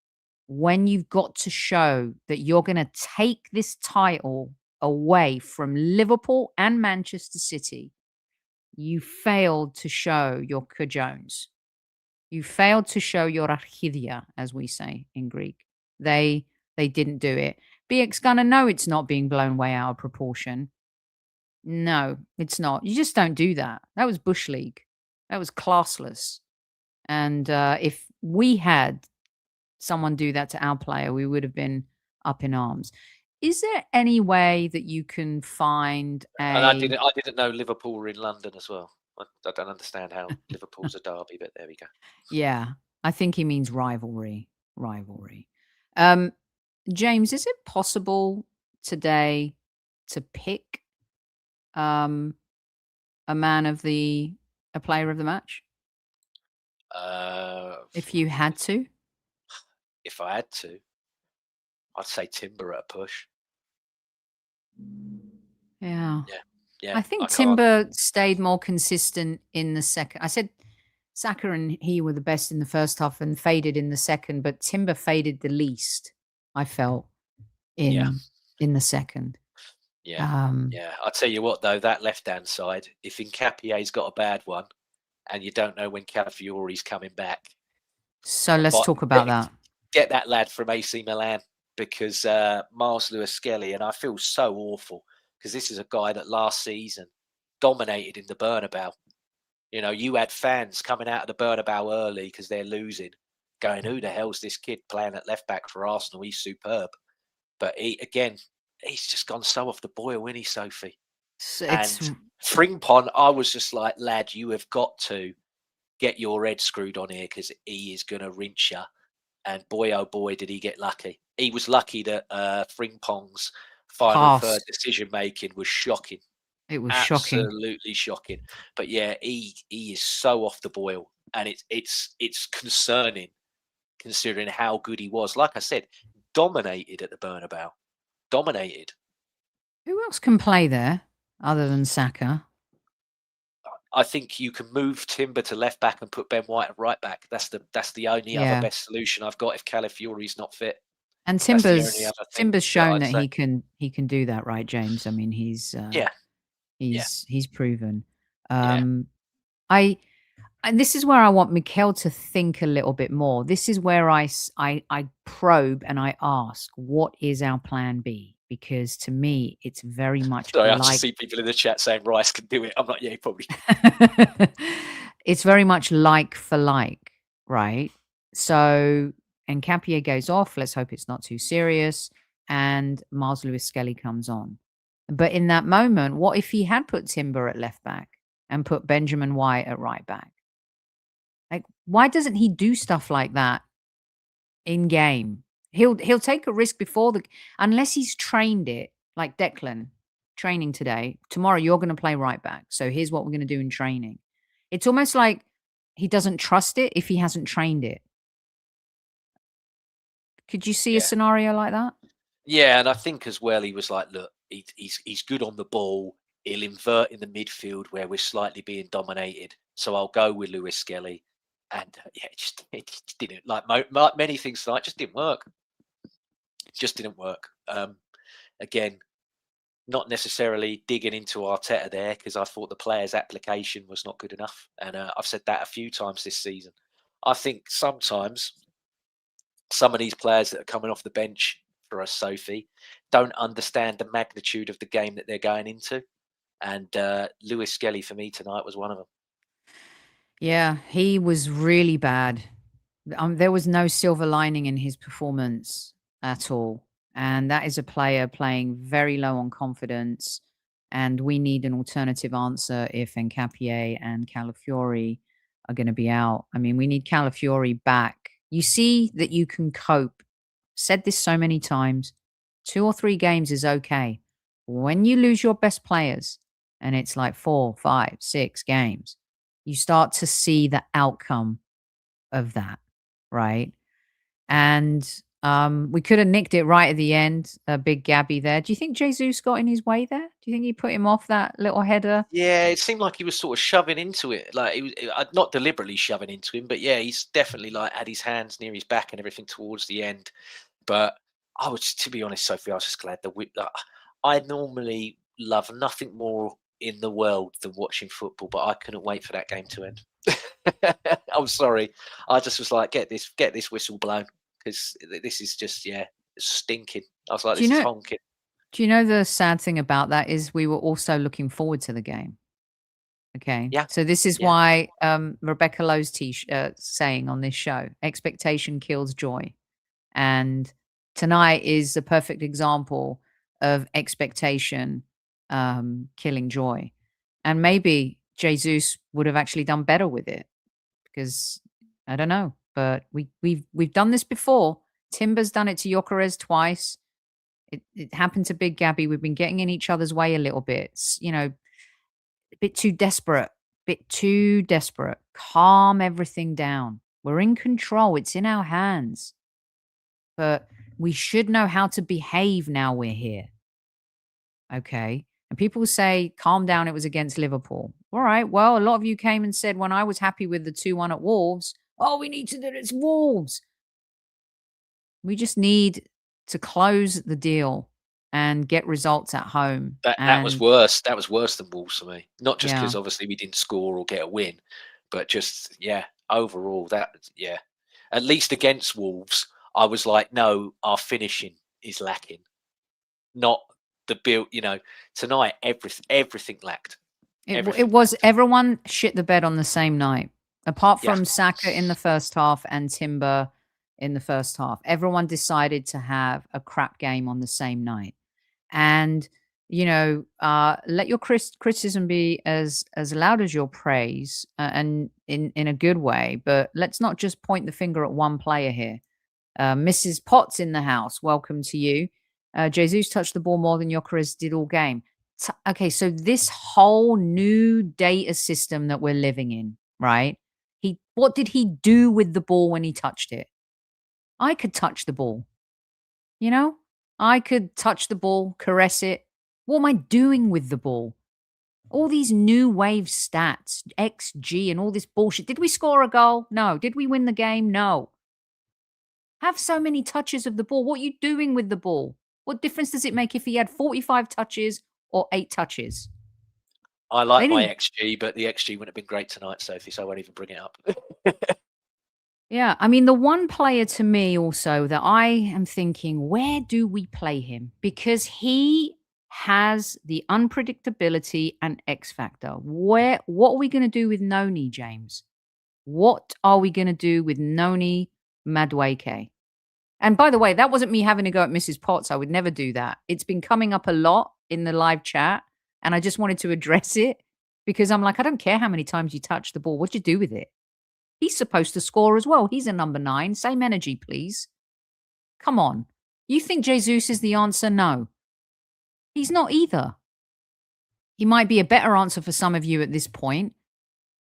[SPEAKER 1] when you've got to show that you're going to take this title away from Liverpool and Manchester City, you failed to show your Jones. You failed to show your archidia, as we say in Greek. They didn't do it. BX Gunner, no, it's not being blown way out of proportion. No, it's not. You just don't do that. That was Bush League. That was classless. And if we had someone do that to our player, we would have been up in arms. Is there any way that you can find
[SPEAKER 3] And I didn't know Liverpool were in London as well. I don't understand how Liverpool's a derby, but there we go.
[SPEAKER 1] Yeah, I think he means rivalry. James, is it possible today to pick a player of the match? If you had to?
[SPEAKER 3] If I had to, I'd say Timber at a push.
[SPEAKER 1] Yeah.
[SPEAKER 3] Yeah.
[SPEAKER 1] I think Timber stayed more consistent in the second. I said Saka and he were the best in the first half and faded in the second, but Timber faded the least, I felt, in the second.
[SPEAKER 3] Yeah. I'll tell you what, though, that left-hand side, if Nkapie's got a bad one and you don't know when Calafiori's coming back.
[SPEAKER 1] So let's talk about that.
[SPEAKER 3] Get that lad from AC Milan. because Miles Lewis-Skelly, and I feel so awful because this is a guy that last season dominated in the Bernabeu. You know, you had fans coming out of the Bernabeu early because they're losing, going, "Who the hell's this kid playing at left back for Arsenal? He's superb." But he's just gone so off the boil, isn't he, Sophie?
[SPEAKER 1] It's
[SPEAKER 3] And Frimpong, I was just like, lad, you have got to get your head screwed on here because he is going to rinse you. And boy, oh boy, did he get lucky. He was lucky that Frimpong's final third decision making was shocking.
[SPEAKER 1] It was shocking.
[SPEAKER 3] Absolutely shocking. But yeah, he is so off the boil. And it's concerning considering how good he was. Like I said, dominated at the Bernabeu. Dominated.
[SPEAKER 1] Who else can play there other than Saka?
[SPEAKER 3] I think you can move Timber to left back and put Ben White at right back. That's the only other best solution I've got if Calafiori's not fit.
[SPEAKER 1] And Timber's shown that he can do that, right, James? I mean, he's proven. And this is where I want Mikel to think a little bit more. This is where I probe and I ask, what is our plan B? Because to me, it's very much
[SPEAKER 3] Sorry, I just see people in the chat saying Rice can do it. I'm like, yeah, he probably
[SPEAKER 1] It's very much like for like, right? So, and Campier goes off. Let's hope it's not too serious. And Miles Lewis-Skelly comes on. But in that moment, what if he had put Timber at left back and put Benjamin White at right back? Like, why doesn't he do stuff like that in game? He'll take a risk before unless he's trained it, like Declan training today. Tomorrow you're going to play right back. So here's what we're going to do in training. It's almost like he doesn't trust it if he hasn't trained it. Could you see a scenario like that?
[SPEAKER 3] Yeah, and I think as well he was like, look, he's good on the ball. He'll invert in the midfield where we're slightly being dominated. So I'll go with Lewis-Skelly. And it just didn't, like many things tonight, just didn't work. Just didn't work. Again, not necessarily digging into Arteta there because I thought the player's application was not good enough. And I've said that a few times this season. I think sometimes some of these players that are coming off the bench for us, Sophie, don't understand the magnitude of the game that they're going into. And Lewis-Skelly for me tonight was one of them.
[SPEAKER 1] Yeah, he was really bad. There was no silver lining in his performance at all. And that is a player playing very low on confidence. And we need an alternative answer if Nketiah and Calafiori are going to be out. I mean, we need Calafiori back. You see that you can cope. Said this so many times. 2 or 3 games is okay. When you lose your best players, and it's like 4, 5, 6 games, you start to see the outcome of that, right? And we could have nicked it right at the end, a big Gabby there. Do you think Jesus got in his way there? Do you think he put him off that little header?
[SPEAKER 3] Yeah, it seemed like he was sort of shoving into it. Like he was not deliberately shoving into him, but yeah, he's definitely like had his hands near his back and everything towards the end. But I was, to be honest, Sophie, I was just glad I normally love nothing more in the world than watching football, but I couldn't wait for that game to end. I'm sorry. I just was like, get this whistle blown because this is just stinking. I was like, this is honking.
[SPEAKER 1] Do you know the sad thing about that is we were also looking forward to the game. Okay.
[SPEAKER 3] Yeah.
[SPEAKER 1] So this is why Rebecca Lowe's saying on this show, expectation kills joy. And tonight is a perfect example of expectation killing joy. And maybe Jesus would have actually done better with it because I don't know, but we've done this before. Timber's done it to GoonerChris twice. It happened to Big Gabby. We've been getting in each other's way a little bit. It's, a bit too desperate. Calm everything down. We're in control. It's in our hands. But we should know how to behave now we're here. Okay. And people say, calm down, it was against Liverpool. All right. Well, a lot of you came and said when I was happy with the 2-1 at Wolves, we need to do this Wolves. We just need to close the deal and get results at home.
[SPEAKER 3] That was worse. That was worse than Wolves for me. Not just because obviously we didn't score or get a win, but just, overall at least against Wolves, I was like, no, our finishing is lacking. Not the build, tonight everything lacked.
[SPEAKER 1] It was everyone shit the bed on the same night, apart from Saka in the first half and Timber in the first half. Everyone decided to have a crap game on the same night, and let your criticism be as loud as your praise, and in a good way. But let's not just point the finger at one player here. Mrs. Potts in the house, welcome to you. Jesus touched the ball more than GoonerChris did all game. Okay, so this whole new data system that we're living in, right? What did he do with the ball when he touched it? I could touch the ball. I could touch the ball, caress it. What am I doing with the ball? All these new wave stats, XG and all this bullshit. Did we score a goal? No. Did we win the game? No. Have so many touches of the ball. What are you doing with the ball? What difference does it make if he had 45 touches or 8 touches?
[SPEAKER 3] I like my XG, but the XG wouldn't have been great tonight, Sophie, so I won't even bring it up.
[SPEAKER 1] Yeah, I mean, the one player to me also that I am thinking, where do we play him? Because he has the unpredictability and X factor. What are we going to do with Noni, James? What are we going to do with Noni Madueke? And by the way, that wasn't me having to go at Mrs. Potts. I would never do that. It's been coming up a lot in the live chat, and I just wanted to address it because I'm like, I don't care how many times you touch the ball. What'd you do with it? He's supposed to score as well. He's a number 9. Same energy, please. Come on. You think Jesus is the answer? No. He's not either. He might be a better answer for some of you at this point,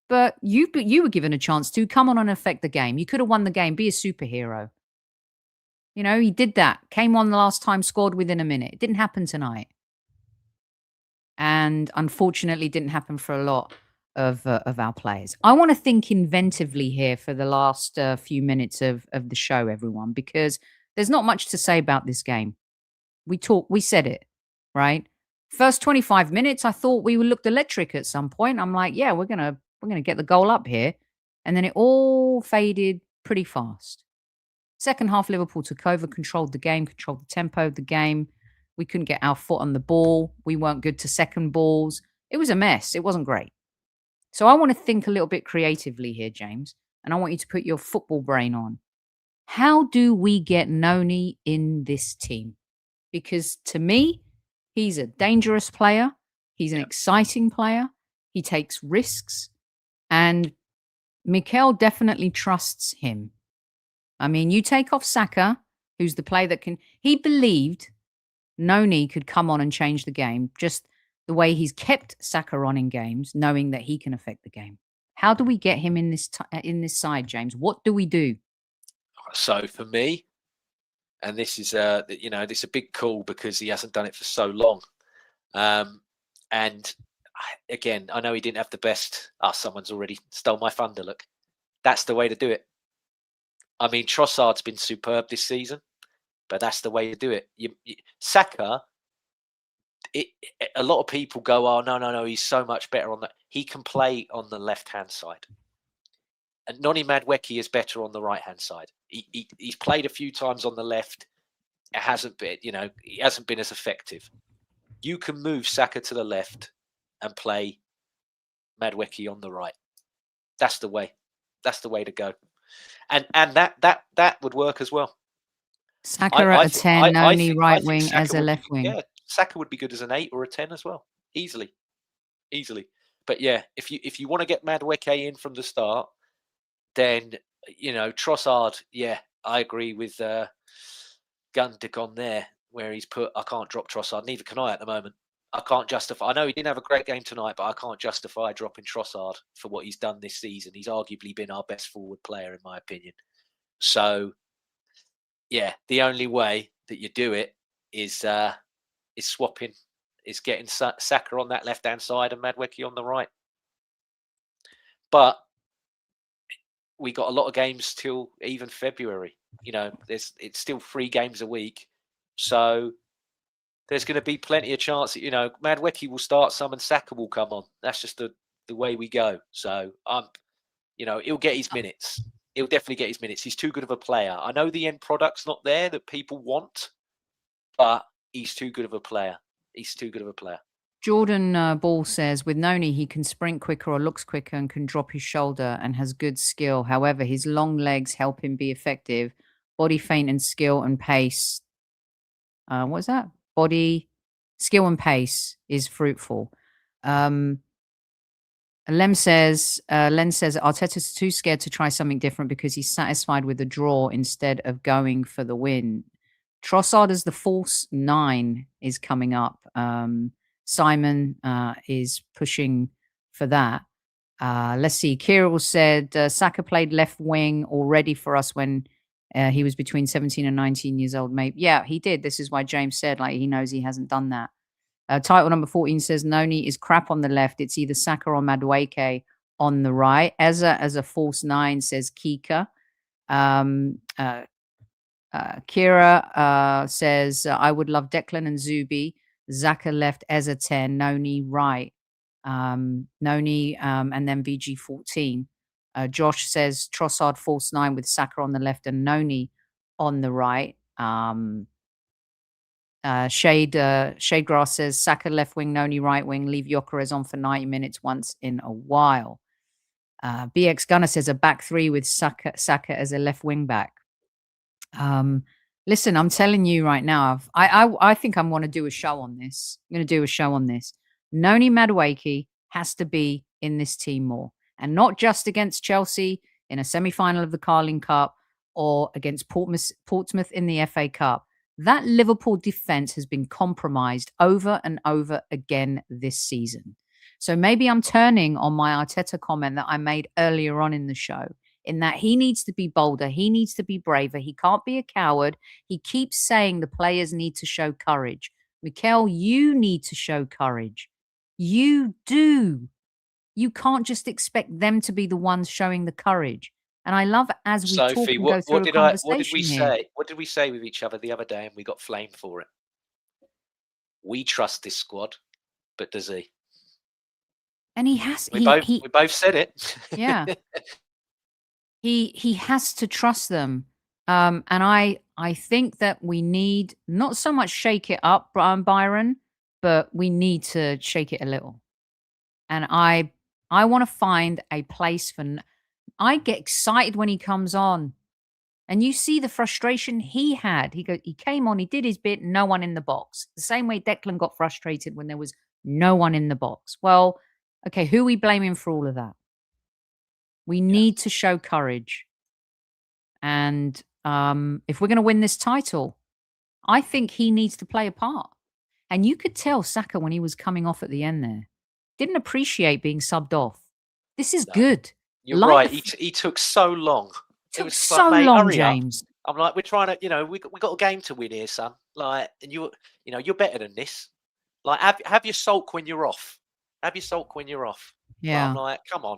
[SPEAKER 1] but you were given a chance to come on and affect the game. You could have won the game. Be a superhero. He did that. Came on the last time, scored within a minute. It didn't happen tonight. And unfortunately, didn't happen for a lot of our players. I want to think inventively here for the last few minutes of the show, everyone, because there's not much to say about this game. We said it, right? First 25 minutes, I thought we looked electric at some point. I'm like, yeah, we're gonna get the goal up here. And then it all faded pretty fast. Second half, Liverpool took over, controlled the game, controlled the tempo of the game. We couldn't get our foot on the ball. We weren't good to second balls. It was a mess. It wasn't great. So I want to think a little bit creatively here, James, and I want you to put your football brain on. How do we get Noni in this team? Because to me, he's a dangerous player. He's an exciting player. He takes risks. And Mikel definitely trusts him. I mean, you take off Saka, who's the player that can... He believed Noni could come on and change the game, just the way he's kept Saka on in games, knowing that he can affect the game. How do we get him in this side, James? What do we do?
[SPEAKER 3] So for me, and this is this is a big call because he hasn't done it for so long. And again, I know he didn't have the best. Someone's already stole my thunder. Look, that's the way to do it. I mean, Trossard's been superb this season, but that's the way to do it. Saka, a lot of people go, oh, no, he's so much better on that. He can play on the left-hand side. And Noni Madueke is better on the right-hand side. He's played a few times on the left. It hasn't been, he hasn't been as effective. You can move Saka to the left and play Madueke on the right. That's the way. That's the way to go. And that would work as well.
[SPEAKER 1] Saka at a 10, Noni right wing as a left wing.
[SPEAKER 3] Yeah, Saka would be good as an 8 or a 10 as well. Easily. But yeah, if you want to get Madueke in from the start, then Trossard. Yeah, I agree with Gundick on there where he's put. I can't drop Trossard. Neither can I at the moment. I can't justify. I know he didn't have a great game tonight, but I can't justify dropping Trossard for what he's done this season. He's arguably been our best forward player, in my opinion. So, yeah, the only way that you do it is swapping, is getting Saka on that left-hand side and Madueke on the right. But we got a lot of games till even February. It's still 3 games a week, so there's going to be plenty of chance that, Madueke will start some and Saka will come on. That's just the way we go. So he'll get his minutes. He'll definitely get his minutes. He's too good of a player. I know the end product's not there that people want, but he's too good of a player. He's too good of a player.
[SPEAKER 1] Jordan Ball says, with Noni, he can sprint quicker or looks quicker and can drop his shoulder and has good skill. However, his long legs help him be effective. Body feint and skill and pace. What is that? Body, skill and pace is fruitful. Len says Arteta's too scared to try something different because he's satisfied with the draw instead of going for the win. Trossard as the false 9 is coming up. Simon is pushing for that. Let's see. Kirill said Saka played left wing already for us when he was between 17 and 19 years old. Maybe, yeah, he did. This is why James said like he knows he hasn't done that. Title number 14 says Noni is crap on the left. It's either Saka or Madueke on the right. Eza as a false 9 says Kika. Kira says, I would love Declan and Zubi. Zaka left, Eza 10, Noni right. Noni and then VG 14. Josh says Trossard false 9 with Saka on the left and Noni on the right. Shadegrass says Saka left wing, Noni right wing. Leave Gyökeres on for 90 minutes once in a while. BX Gunner says a back 3 with Saka as a left wing back. Listen, I'm telling you right now, I think I'm going to do a show on this. I'm going to do a show on this. Noni Madueke has to be in this team more, and not just against Chelsea in a semi-final of the Carling Cup or against Portsmouth in the FA Cup. That Liverpool defense has been compromised over and over again this season. So maybe I'm turning on my Arteta comment that I made earlier on in the show, in that he needs to be bolder. He needs to be braver. He can't be a coward. He keeps saying the players need to show courage. Mikel, you need to show courage. You do. You can't just expect them to be the ones showing the courage. And I love as we
[SPEAKER 3] Sophie,
[SPEAKER 1] talk and go through a conversation
[SPEAKER 3] what did we
[SPEAKER 1] here.
[SPEAKER 3] say? What did we say with each other the other day, and we got flamed for it? We trust this squad, but does he?
[SPEAKER 1] And he has.
[SPEAKER 3] We both said it.
[SPEAKER 1] Yeah. He has to trust them. And I think that we need not so much shake it up, Byron, but we need to shake it a little. And I want to find a place for. I get excited when he comes on, and you see the frustration he had. He came on, he did his bit, no one in the box. The same way Declan got frustrated when there was no one in the box. Well, okay, who are we blaming for all of that? We need to show courage. And if we're going to win this title, I think he needs to play a part. And you could tell Saka when he was coming off at the end there, didn't appreciate being subbed off. This is good.
[SPEAKER 3] You're right. He took so long.
[SPEAKER 1] It was so like, long, James.
[SPEAKER 3] I'm like, we're trying to, we got a game to win here, son. Like, and you're better than this. Like, have your sulk when you're off. Have your sulk when you're off.
[SPEAKER 1] Yeah.
[SPEAKER 3] But I'm like, come on.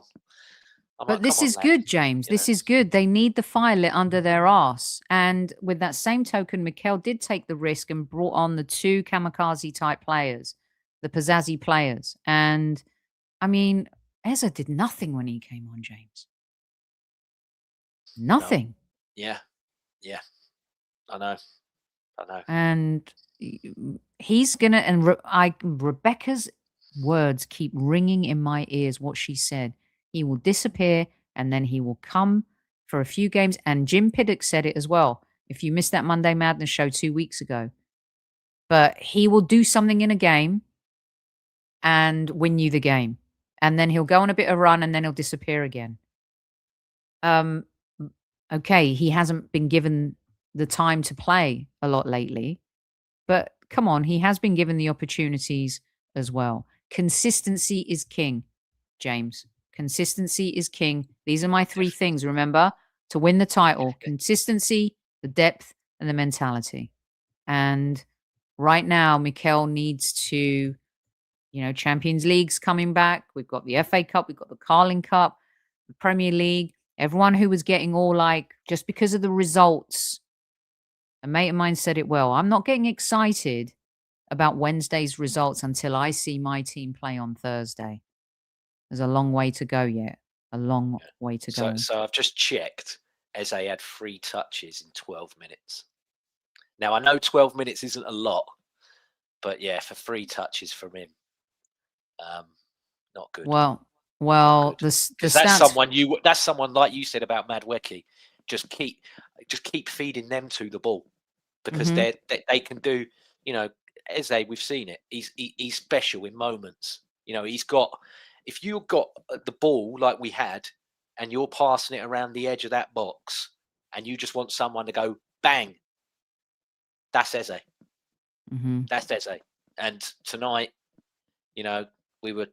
[SPEAKER 1] But this is good, James. This is good. They need the fire lit under their arse. And with that same token, Mikel did take the risk and brought on the 2 kamikaze type players, the pizzazzy players. And I mean, Eza did nothing when he came on, James. Nothing.
[SPEAKER 3] No. Yeah. I know.
[SPEAKER 1] And he's going to, and Rebecca's words keep ringing in my ears, what she said. He will disappear and then he will come for a few games. And Jim Piddock said it as well. If you missed that Monday Madness show 2 weeks ago. But he will do something in a game and win you the game. And then he'll go on a bit of run and then he'll disappear again. Okay, he hasn't been given the time to play a lot lately. But come on, he has been given the opportunities as well. Consistency is king, James. Consistency is king. These are my 3 things, remember, to win the title. Consistency, the depth, and the mentality. And right now, Mikel needs to, Champions League's coming back. We've got the FA Cup. We've got the Carling Cup, the Premier League. Everyone who was getting all like, just because of the results, a mate of mine said it well, I'm not getting excited about Wednesday's results until I see my team play on Thursday. There's a long way to go yet. A long way to go.
[SPEAKER 3] So I've just checked. Eze had 3 touches in 12 minutes. Now, I know 12 minutes isn't a lot, but yeah, for 3 touches from him, not good.
[SPEAKER 1] Well,
[SPEAKER 3] Not
[SPEAKER 1] the
[SPEAKER 3] good. Because
[SPEAKER 1] stats.
[SPEAKER 3] that's someone like you said about Madwecki. Just keep feeding them to the ball, because
[SPEAKER 1] Mhm.
[SPEAKER 3] they can do. You know, Eze, we've seen it. He's special in moments. You know, he's got. If you've got the ball like we had, and you're passing it around the edge of that box, and you just want someone to go bang, that's Eze.
[SPEAKER 1] Mhm.
[SPEAKER 3] That's Eze. And tonight, you know, we were,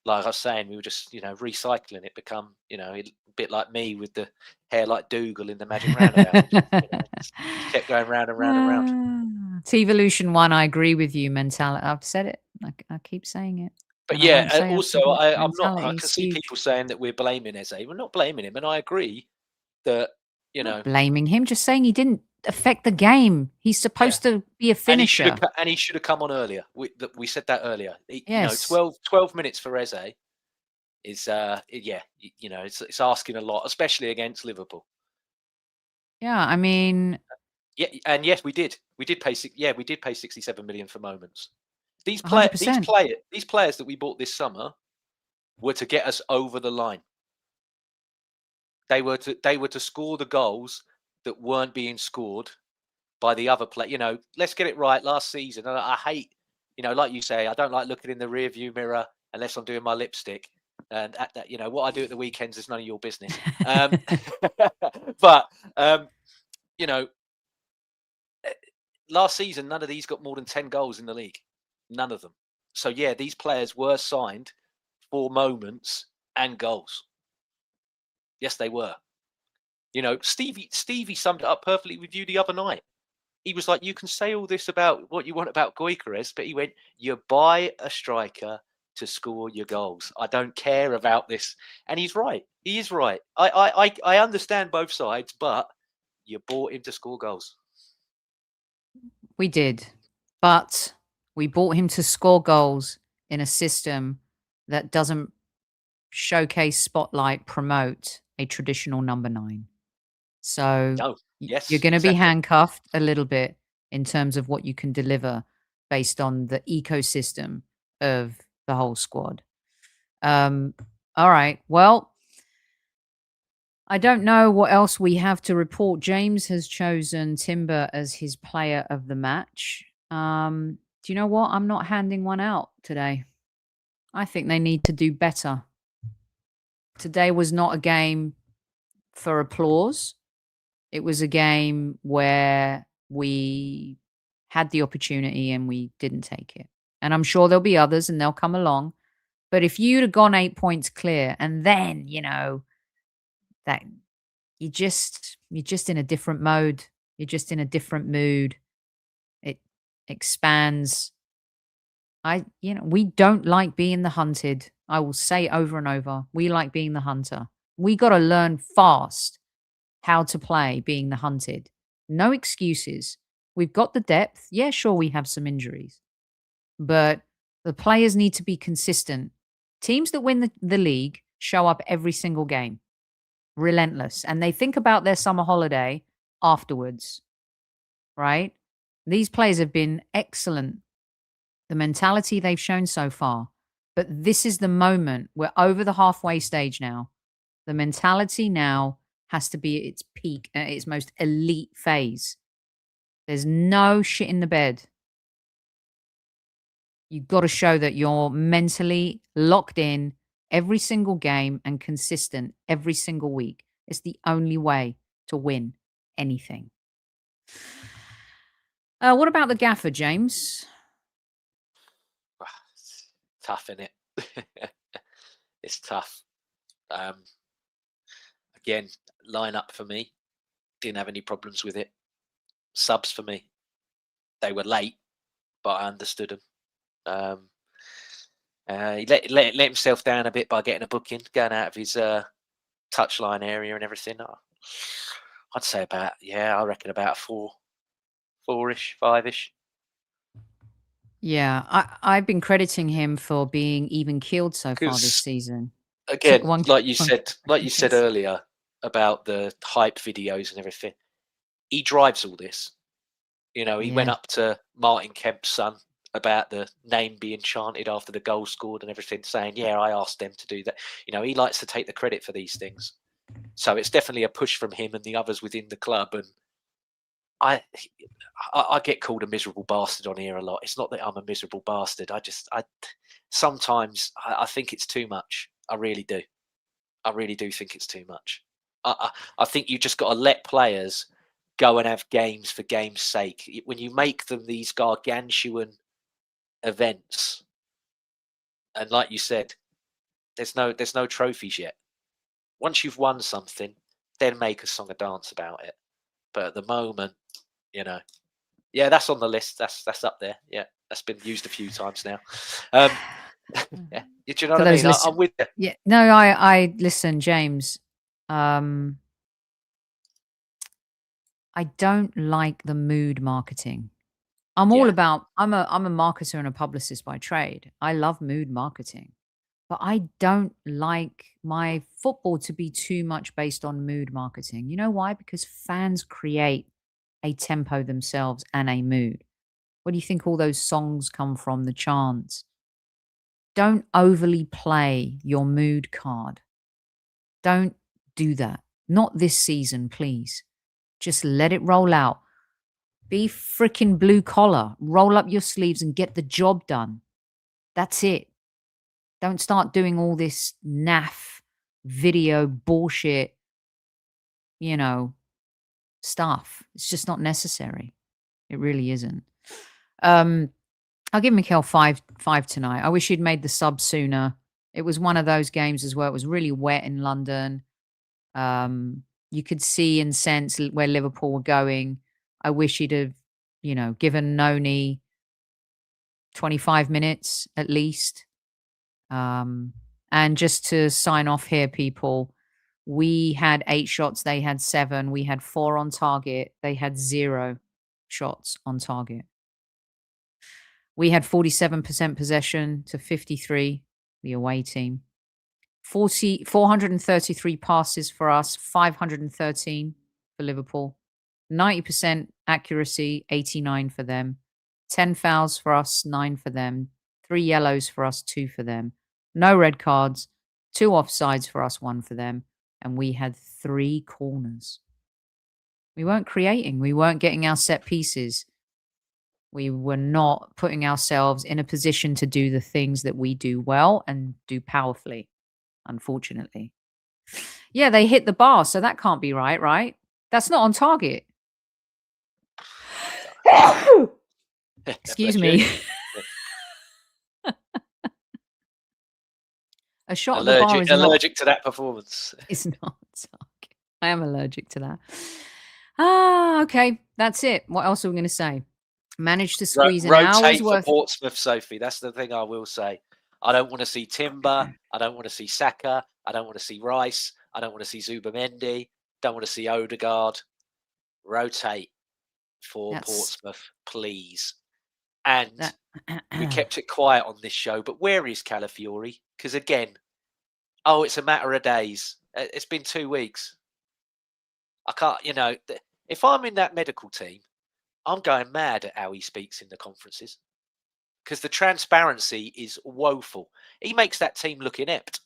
[SPEAKER 3] like I was saying, we were just, recycling it, become, a bit like me with the hair like Dougal in the Magic Roundabout. Just kept going round and round and round.
[SPEAKER 1] T-Evolution 1, I agree with you. Mentality. I've said it. I keep saying it.
[SPEAKER 3] But
[SPEAKER 1] And I won't say I've
[SPEAKER 3] also,
[SPEAKER 1] said it.
[SPEAKER 3] I'm not, I
[SPEAKER 1] Mentality
[SPEAKER 3] can
[SPEAKER 1] is
[SPEAKER 3] see
[SPEAKER 1] huge.
[SPEAKER 3] people saying that we're blaming Eze. We're not blaming him. And I agree that,
[SPEAKER 1] Not blaming him, just saying he didn't affect the game. He's supposed to be a finisher.
[SPEAKER 3] And he should have come on earlier. We said that earlier.
[SPEAKER 1] Yes.
[SPEAKER 3] 12 minutes for Eze is it's asking a lot, especially against Liverpool.
[SPEAKER 1] Yeah, I mean,
[SPEAKER 3] Yeah, and yes, we did pay 67 million for moments. These
[SPEAKER 1] 100%.
[SPEAKER 3] players that we bought this summer were to get us over the line. They were to score the goals that weren't being scored by the other player. Let's get it right. Last season, and I hate, like you say, I don't like looking in the rear view mirror unless I'm doing my lipstick. And what I do at the weekends is none of your business. But last season, none of these got more than 10 goals in the league. None of them. So yeah, these players were signed for moments and goals. Yes, they were. Stevie summed it up perfectly with you the other night. He was like, you can say all this about what you want about GUTLESS, but he went, you buy a striker to score your goals. I don't care about this. And he's right. He is right. I understand both sides, but you bought him to score goals.
[SPEAKER 1] We did. But we bought him to score goals in a system that doesn't showcase, spotlight, promote a traditional number 9. So you're going to be handcuffed a little bit in terms of what you can deliver based on the ecosystem of the whole squad. All right. Well, I don't know what else we have to report. James has chosen Timber as his player of the match. Do you know what? I'm not handing one out today. I think they need to do better. Today was not a game for applause. It was a game where we had the opportunity and we didn't take it. And I'm sure there'll be others and they'll come along. But if you'd have gone 8 points clear and then, that you're just in a different mode. You're just in a different mood. It expands. We don't like being the hunted. I will say over and over, we like being the hunter. We got to learn fast how to play being the hunted. No excuses. We've got the depth. Yeah, sure, we have some injuries, but the players need to be consistent. Teams that win the league show up every single game, relentless, and they think about their summer holiday afterwards, right? These players have been excellent. The mentality they've shown so far, but this is the moment. We're over the halfway stage now. The mentality now has to be at its peak, at its most elite phase. There's no shit in the bed. You've got to show that you're mentally locked in every single game and consistent every single week. It's the only way to win anything. What about the gaffer, James?
[SPEAKER 3] Tough, isn't it? It's tough. Again, lineup for me, didn't have any problems with it. Subs for me, they were late, but I understood them. He let himself down a bit by getting a booking, going out of his touchline area and everything. I'd say I reckon about 4-ish, 5-ish.
[SPEAKER 1] Yeah, I've been crediting him for being even keeled so far this season.
[SPEAKER 3] Again, like you said earlier about the hype videos and everything, he drives all this. You know, he
[SPEAKER 1] Yeah.
[SPEAKER 3] went up to Martin Kemp's son about the name being chanted after the goal scored and everything, saying, yeah, I asked them to do that. You know, he likes to take the credit for these things. So it's definitely a push from him and the others within the club. And I get called a miserable bastard on here a lot. It's not that I'm a miserable bastard. Sometimes I think it's too much. I really do. I really do think it's too much. I think you just got to let players go and have games for game's sake. When you make them these gargantuan events, and like you said, there's no trophies yet. Once you've won something, then make a song and dance about it. But at the moment, you know, yeah, that's on the list. That's up there. Yeah, that's been used a few times now. Yeah, do you know what I mean? I'm with you.
[SPEAKER 1] Yeah, no, I listen, James. I don't like the mood marketing. I'm all about. I'm a marketer and a publicist by trade. I love mood marketing, but I don't like my football to be too much based on mood marketing. You know why? Because fans create a tempo themselves and a mood. Where do you think all those songs come from? The chants. Don't overly play your mood card. Don't do that. Not this season, please. Just let it roll out. Be freaking blue collar. Roll up your sleeves and get the job done. That's it. Don't start doing all this naff video bullshit, you know, stuff. It's just not necessary. It really isn't. I'll give Mikel five tonight. I wish he'd made the sub sooner. It was one of those games as well. It was really wet in London. You could see and sense where Liverpool were going. I wish he'd have, you know, given Noni 25 minutes at least. And just to sign off here, people, we had 8 shots. They had 7. We had 4 on target. They had 0 shots on target. We had 47% possession to 53, the away team. 433 passes for us, 513 for Liverpool. 90% accuracy, 89 for them. 10 fouls for us, 9 for them. 3 yellows for us, 2 for them. No red cards, 2 offsides for us, 1 for them. And we had 3 corners. We weren't creating. We weren't getting our set pieces. We were not putting ourselves in a position to do the things that we do well and do powerfully, unfortunately. Yeah, they hit the bar, so that can't be right, right? That's not on target. Excuse me. A shot at the bar is
[SPEAKER 3] allergic to that performance.
[SPEAKER 1] It's not target. I am allergic to that. Okay. That's it. What else are we going to say? Managed to squeeze an hour's worth.
[SPEAKER 3] For Portsmouth, Sophie. That's the thing I will say. I don't want to see Timber. I don't want to see Saka. I don't want to see Rice. I don't want to see Zubamendi. Don't want to see Odegaard. Rotate for Portsmouth, please. And we kept it quiet on this show. But where is Calafiori? Because again, it's a matter of days. It's been 2 weeks. I can't, you know, if I'm in that medical team, I'm going mad at how he speaks in the conferences because the transparency is woeful. He makes that team look inept.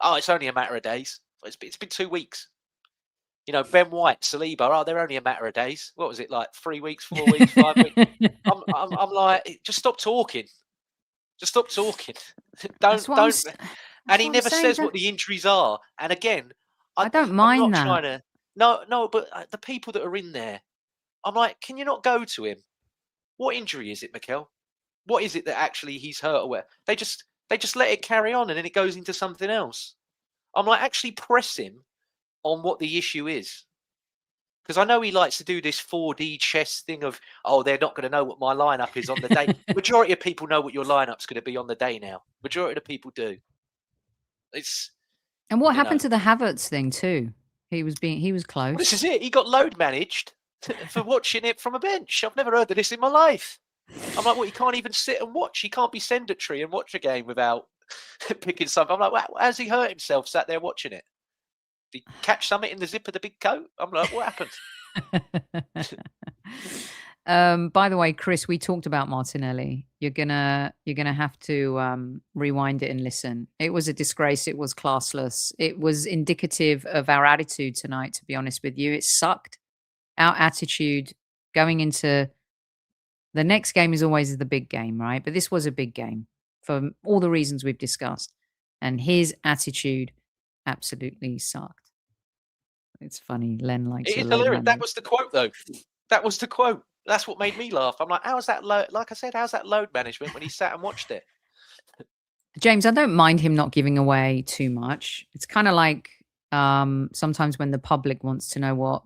[SPEAKER 3] It's only a matter of days. It's been 2 weeks. You know, Ben White, Saliba, they're only a matter of days. What was it, like 3 weeks, 4 weeks, 5 weeks? I'm like, just stop talking. Just stop talking. don't. And he never says what the injuries are. And again,
[SPEAKER 1] I don't mind
[SPEAKER 3] I'm not
[SPEAKER 1] that.
[SPEAKER 3] Trying to, no, but the people that are in there, I'm like, can you not go to him? What injury is it, Mikel? What is it that actually he's hurt or where? They just let it carry on and then it goes into something else. I'm like, actually press him on what the issue is. Because I know he likes to do this 4D chess thing of, they're not going to know what my lineup is on the day. Majority of people know what your lineup's going to be on the day now. Majority of the people do.
[SPEAKER 1] And what happened to the Havertz thing too? He was close.
[SPEAKER 3] Well, this is it. He got load managed for watching it from a bench. I've never heard of this in my life. I'm like, he can't even sit and watch. He can't be sedentary and watch a game without picking something. I'm like, how's he hurt himself sat there watching it? Did he catch something in the zip of the big coat? I'm like, what happened?
[SPEAKER 1] By the way, Chris, we talked about Martinelli. You're gonna have to rewind it and listen. It was a disgrace. It was classless. It was indicative of our attitude tonight, to be honest with you. It sucked. Our attitude going into the next game is always the big game, right? But this was a big game for all the reasons we've discussed. And his attitude absolutely sucked. It's funny. Len likes
[SPEAKER 3] It
[SPEAKER 1] a
[SPEAKER 3] is
[SPEAKER 1] load
[SPEAKER 3] hilarious. That
[SPEAKER 1] management.
[SPEAKER 3] was the quote, though. That was the quote. That's what made me laugh. I'm like, how's that like I said, how's that load management when he sat and watched it?
[SPEAKER 1] James, I don't mind him not giving away too much. It's kind of like sometimes when the public wants to know what,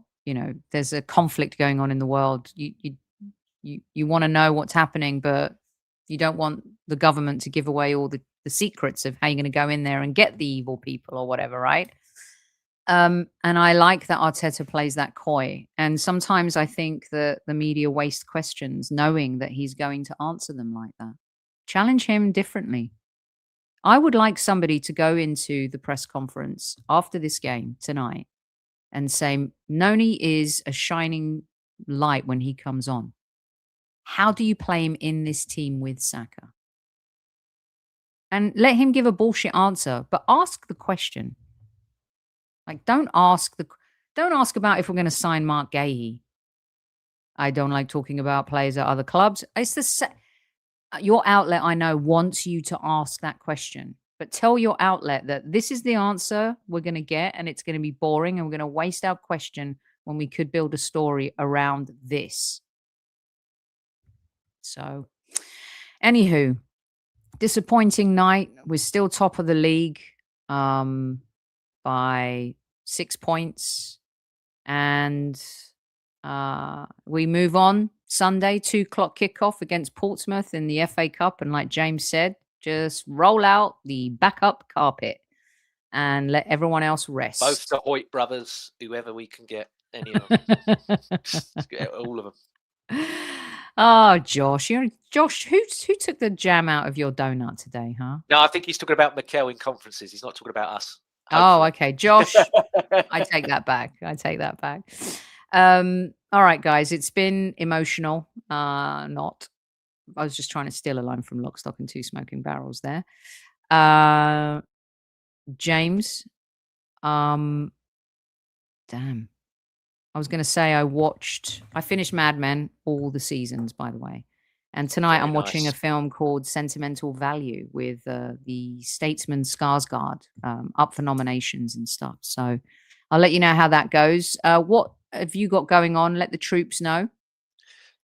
[SPEAKER 1] there's a conflict going on in the world. You want to know what's happening, but you don't want the government to give away all the secrets of how you're going to go in there and get the evil people or whatever, right? And I like that Arteta plays that coy. And sometimes I think that the media waste questions knowing that he's going to answer them like that. Challenge him differently. I would like somebody to go into the press conference after this game tonight and say, Noni is a shining light when he comes on. How do you play him in this team with Saka? And let him give a bullshit answer, but ask the question. Like, don't ask about if we're going to sign Mark Gahey. I don't like talking about players at other clubs. It's your outlet, I know, wants you to ask that question, but tell your outlet that this is the answer we're going to get, and it's going to be boring, and we're going to waste our question when we could build a story around this. So, anywho, disappointing night. We're still top of the league. By 6 points, and we move on Sunday, 2:00 kickoff against Portsmouth in the FA Cup. And like James said, just roll out the backup carpet and let everyone else rest.
[SPEAKER 3] Both the Hoyt brothers, whoever we can get, any of them. Get all of them.
[SPEAKER 1] Oh, Josh, Josh, who took the jam out of your donut today, huh?
[SPEAKER 3] No, I think he's talking about Mikel in conferences. He's not talking about us.
[SPEAKER 1] Oh, okay. Josh, I take that back. All right, guys, it's been emotional. Not. I was just trying to steal a line from Lock, Stock and Two Smoking Barrels there. James, damn. I was going to say I finished Mad Men, all the seasons, by the way. And tonight I'm watching a film called Sentimental Value with the Statesman Skarsgård, up for nominations and stuff. So I'll let you know how that goes. What have you got going on? Let the troops know.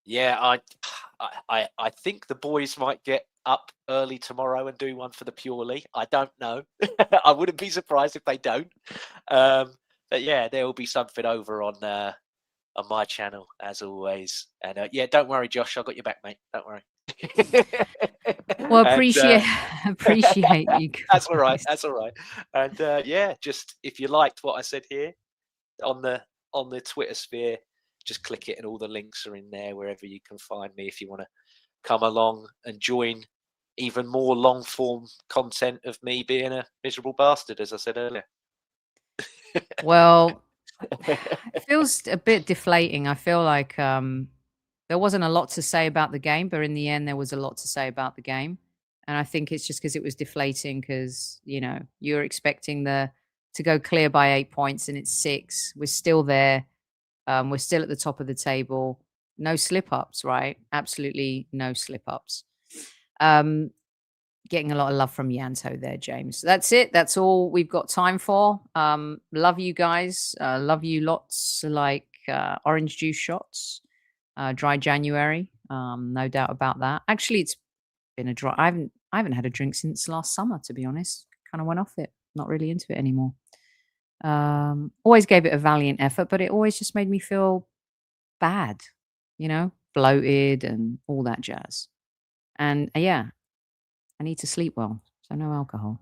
[SPEAKER 3] Yeah, I think the boys might get up early tomorrow and do one for the Purely. I don't know. I wouldn't be surprised if they don't. But yeah, there will be something over on my channel as always. And yeah, don't worry, Josh, I got your back, mate. Don't worry.
[SPEAKER 1] Well, appreciate you.
[SPEAKER 3] That's all right. That's all right. And yeah, just if you liked what I said here on the Twitter sphere, just click it, and all the links are in there wherever you can find me if you want to come along and join even more long form content of me being a miserable bastard, as I said earlier.
[SPEAKER 1] Well, it feels a bit deflating. I feel like there wasn't a lot to say about the game, but in the end, there was a lot to say about the game. And I think it's just because it was deflating because, you're expecting to go clear by 8 points and it's 6. We're still there. We're still at the top of the table. No slip-ups, right? Absolutely no slip-ups. Getting a lot of love from Yanto there, James. That's it. That's all we've got time for. Love you guys. Love you lots, like orange juice shots. Dry January. No doubt about that. Actually, it's been a dry. I haven't had a drink since last summer, to be honest. Kind of went off it. Not really into it anymore. Always gave it a valiant effort, but it always just made me feel bad, bloated and all that jazz. And yeah, I need to sleep well, so no alcohol.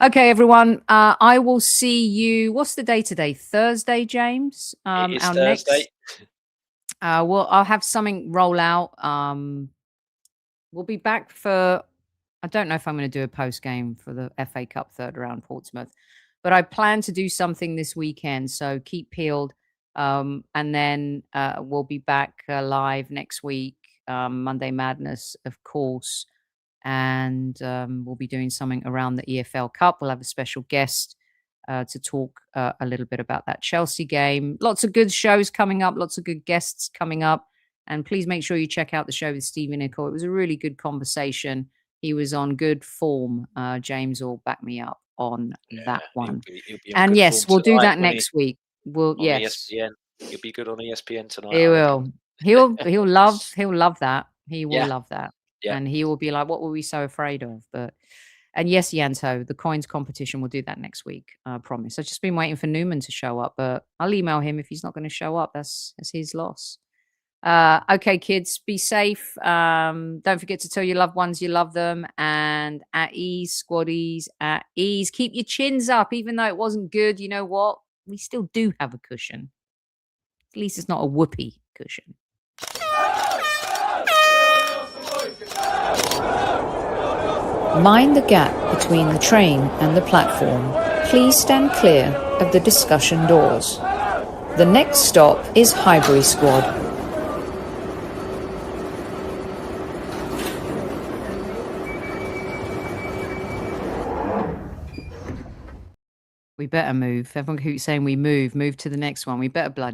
[SPEAKER 1] Okay, everyone. I will see you. What's the day today? Thursday, James.
[SPEAKER 3] It is Thursday.
[SPEAKER 1] Well, I'll have something roll out. We'll be back for. I don't know if I'm going to do a post game for the FA Cup third round Portsmouth, but I plan to do something this weekend. So keep peeled. And then we'll be back live next week, Monday Madness, of course. And we'll be doing something around the EFL Cup. We'll have a special guest to talk a little bit about that Chelsea game. Lots of good shows coming up, lots of good guests coming up. And please make sure you check out the show with Stephen Nicol. It was a really good conversation. He was on good form. James will back me up on that one.
[SPEAKER 3] He'll be on
[SPEAKER 1] and
[SPEAKER 3] good
[SPEAKER 1] yes,
[SPEAKER 3] form
[SPEAKER 1] we'll do
[SPEAKER 3] tonight,
[SPEAKER 1] that
[SPEAKER 3] won't he?
[SPEAKER 1] next week. We'll
[SPEAKER 3] On
[SPEAKER 1] yes,
[SPEAKER 3] ESPN. He'll be good on ESPN tonight.
[SPEAKER 1] he
[SPEAKER 3] I
[SPEAKER 1] will.
[SPEAKER 3] reckon.
[SPEAKER 1] He'll love that. He will
[SPEAKER 3] Yeah.
[SPEAKER 1] love that.
[SPEAKER 3] Yeah.
[SPEAKER 1] And he will be like, what were we so afraid of? And yes, Yanto, the coins competition, we'll do that next week. I promise. I've just been waiting for Newman to show up, but I'll email him if he's not going to show up. That's his loss. Okay, kids, be safe. Don't forget to tell your loved ones you love them. And at ease, squaddies, at ease. Keep your chins up, even though it wasn't good. You know what? We still do have a cushion. At least it's not a whoopee cushion.
[SPEAKER 2] Mind the gap between the train and the platform. Please stand clear of the discussion doors. The next stop is Highbury Squad.
[SPEAKER 1] We better move. Everyone keeps saying we move to the next one. We better bloody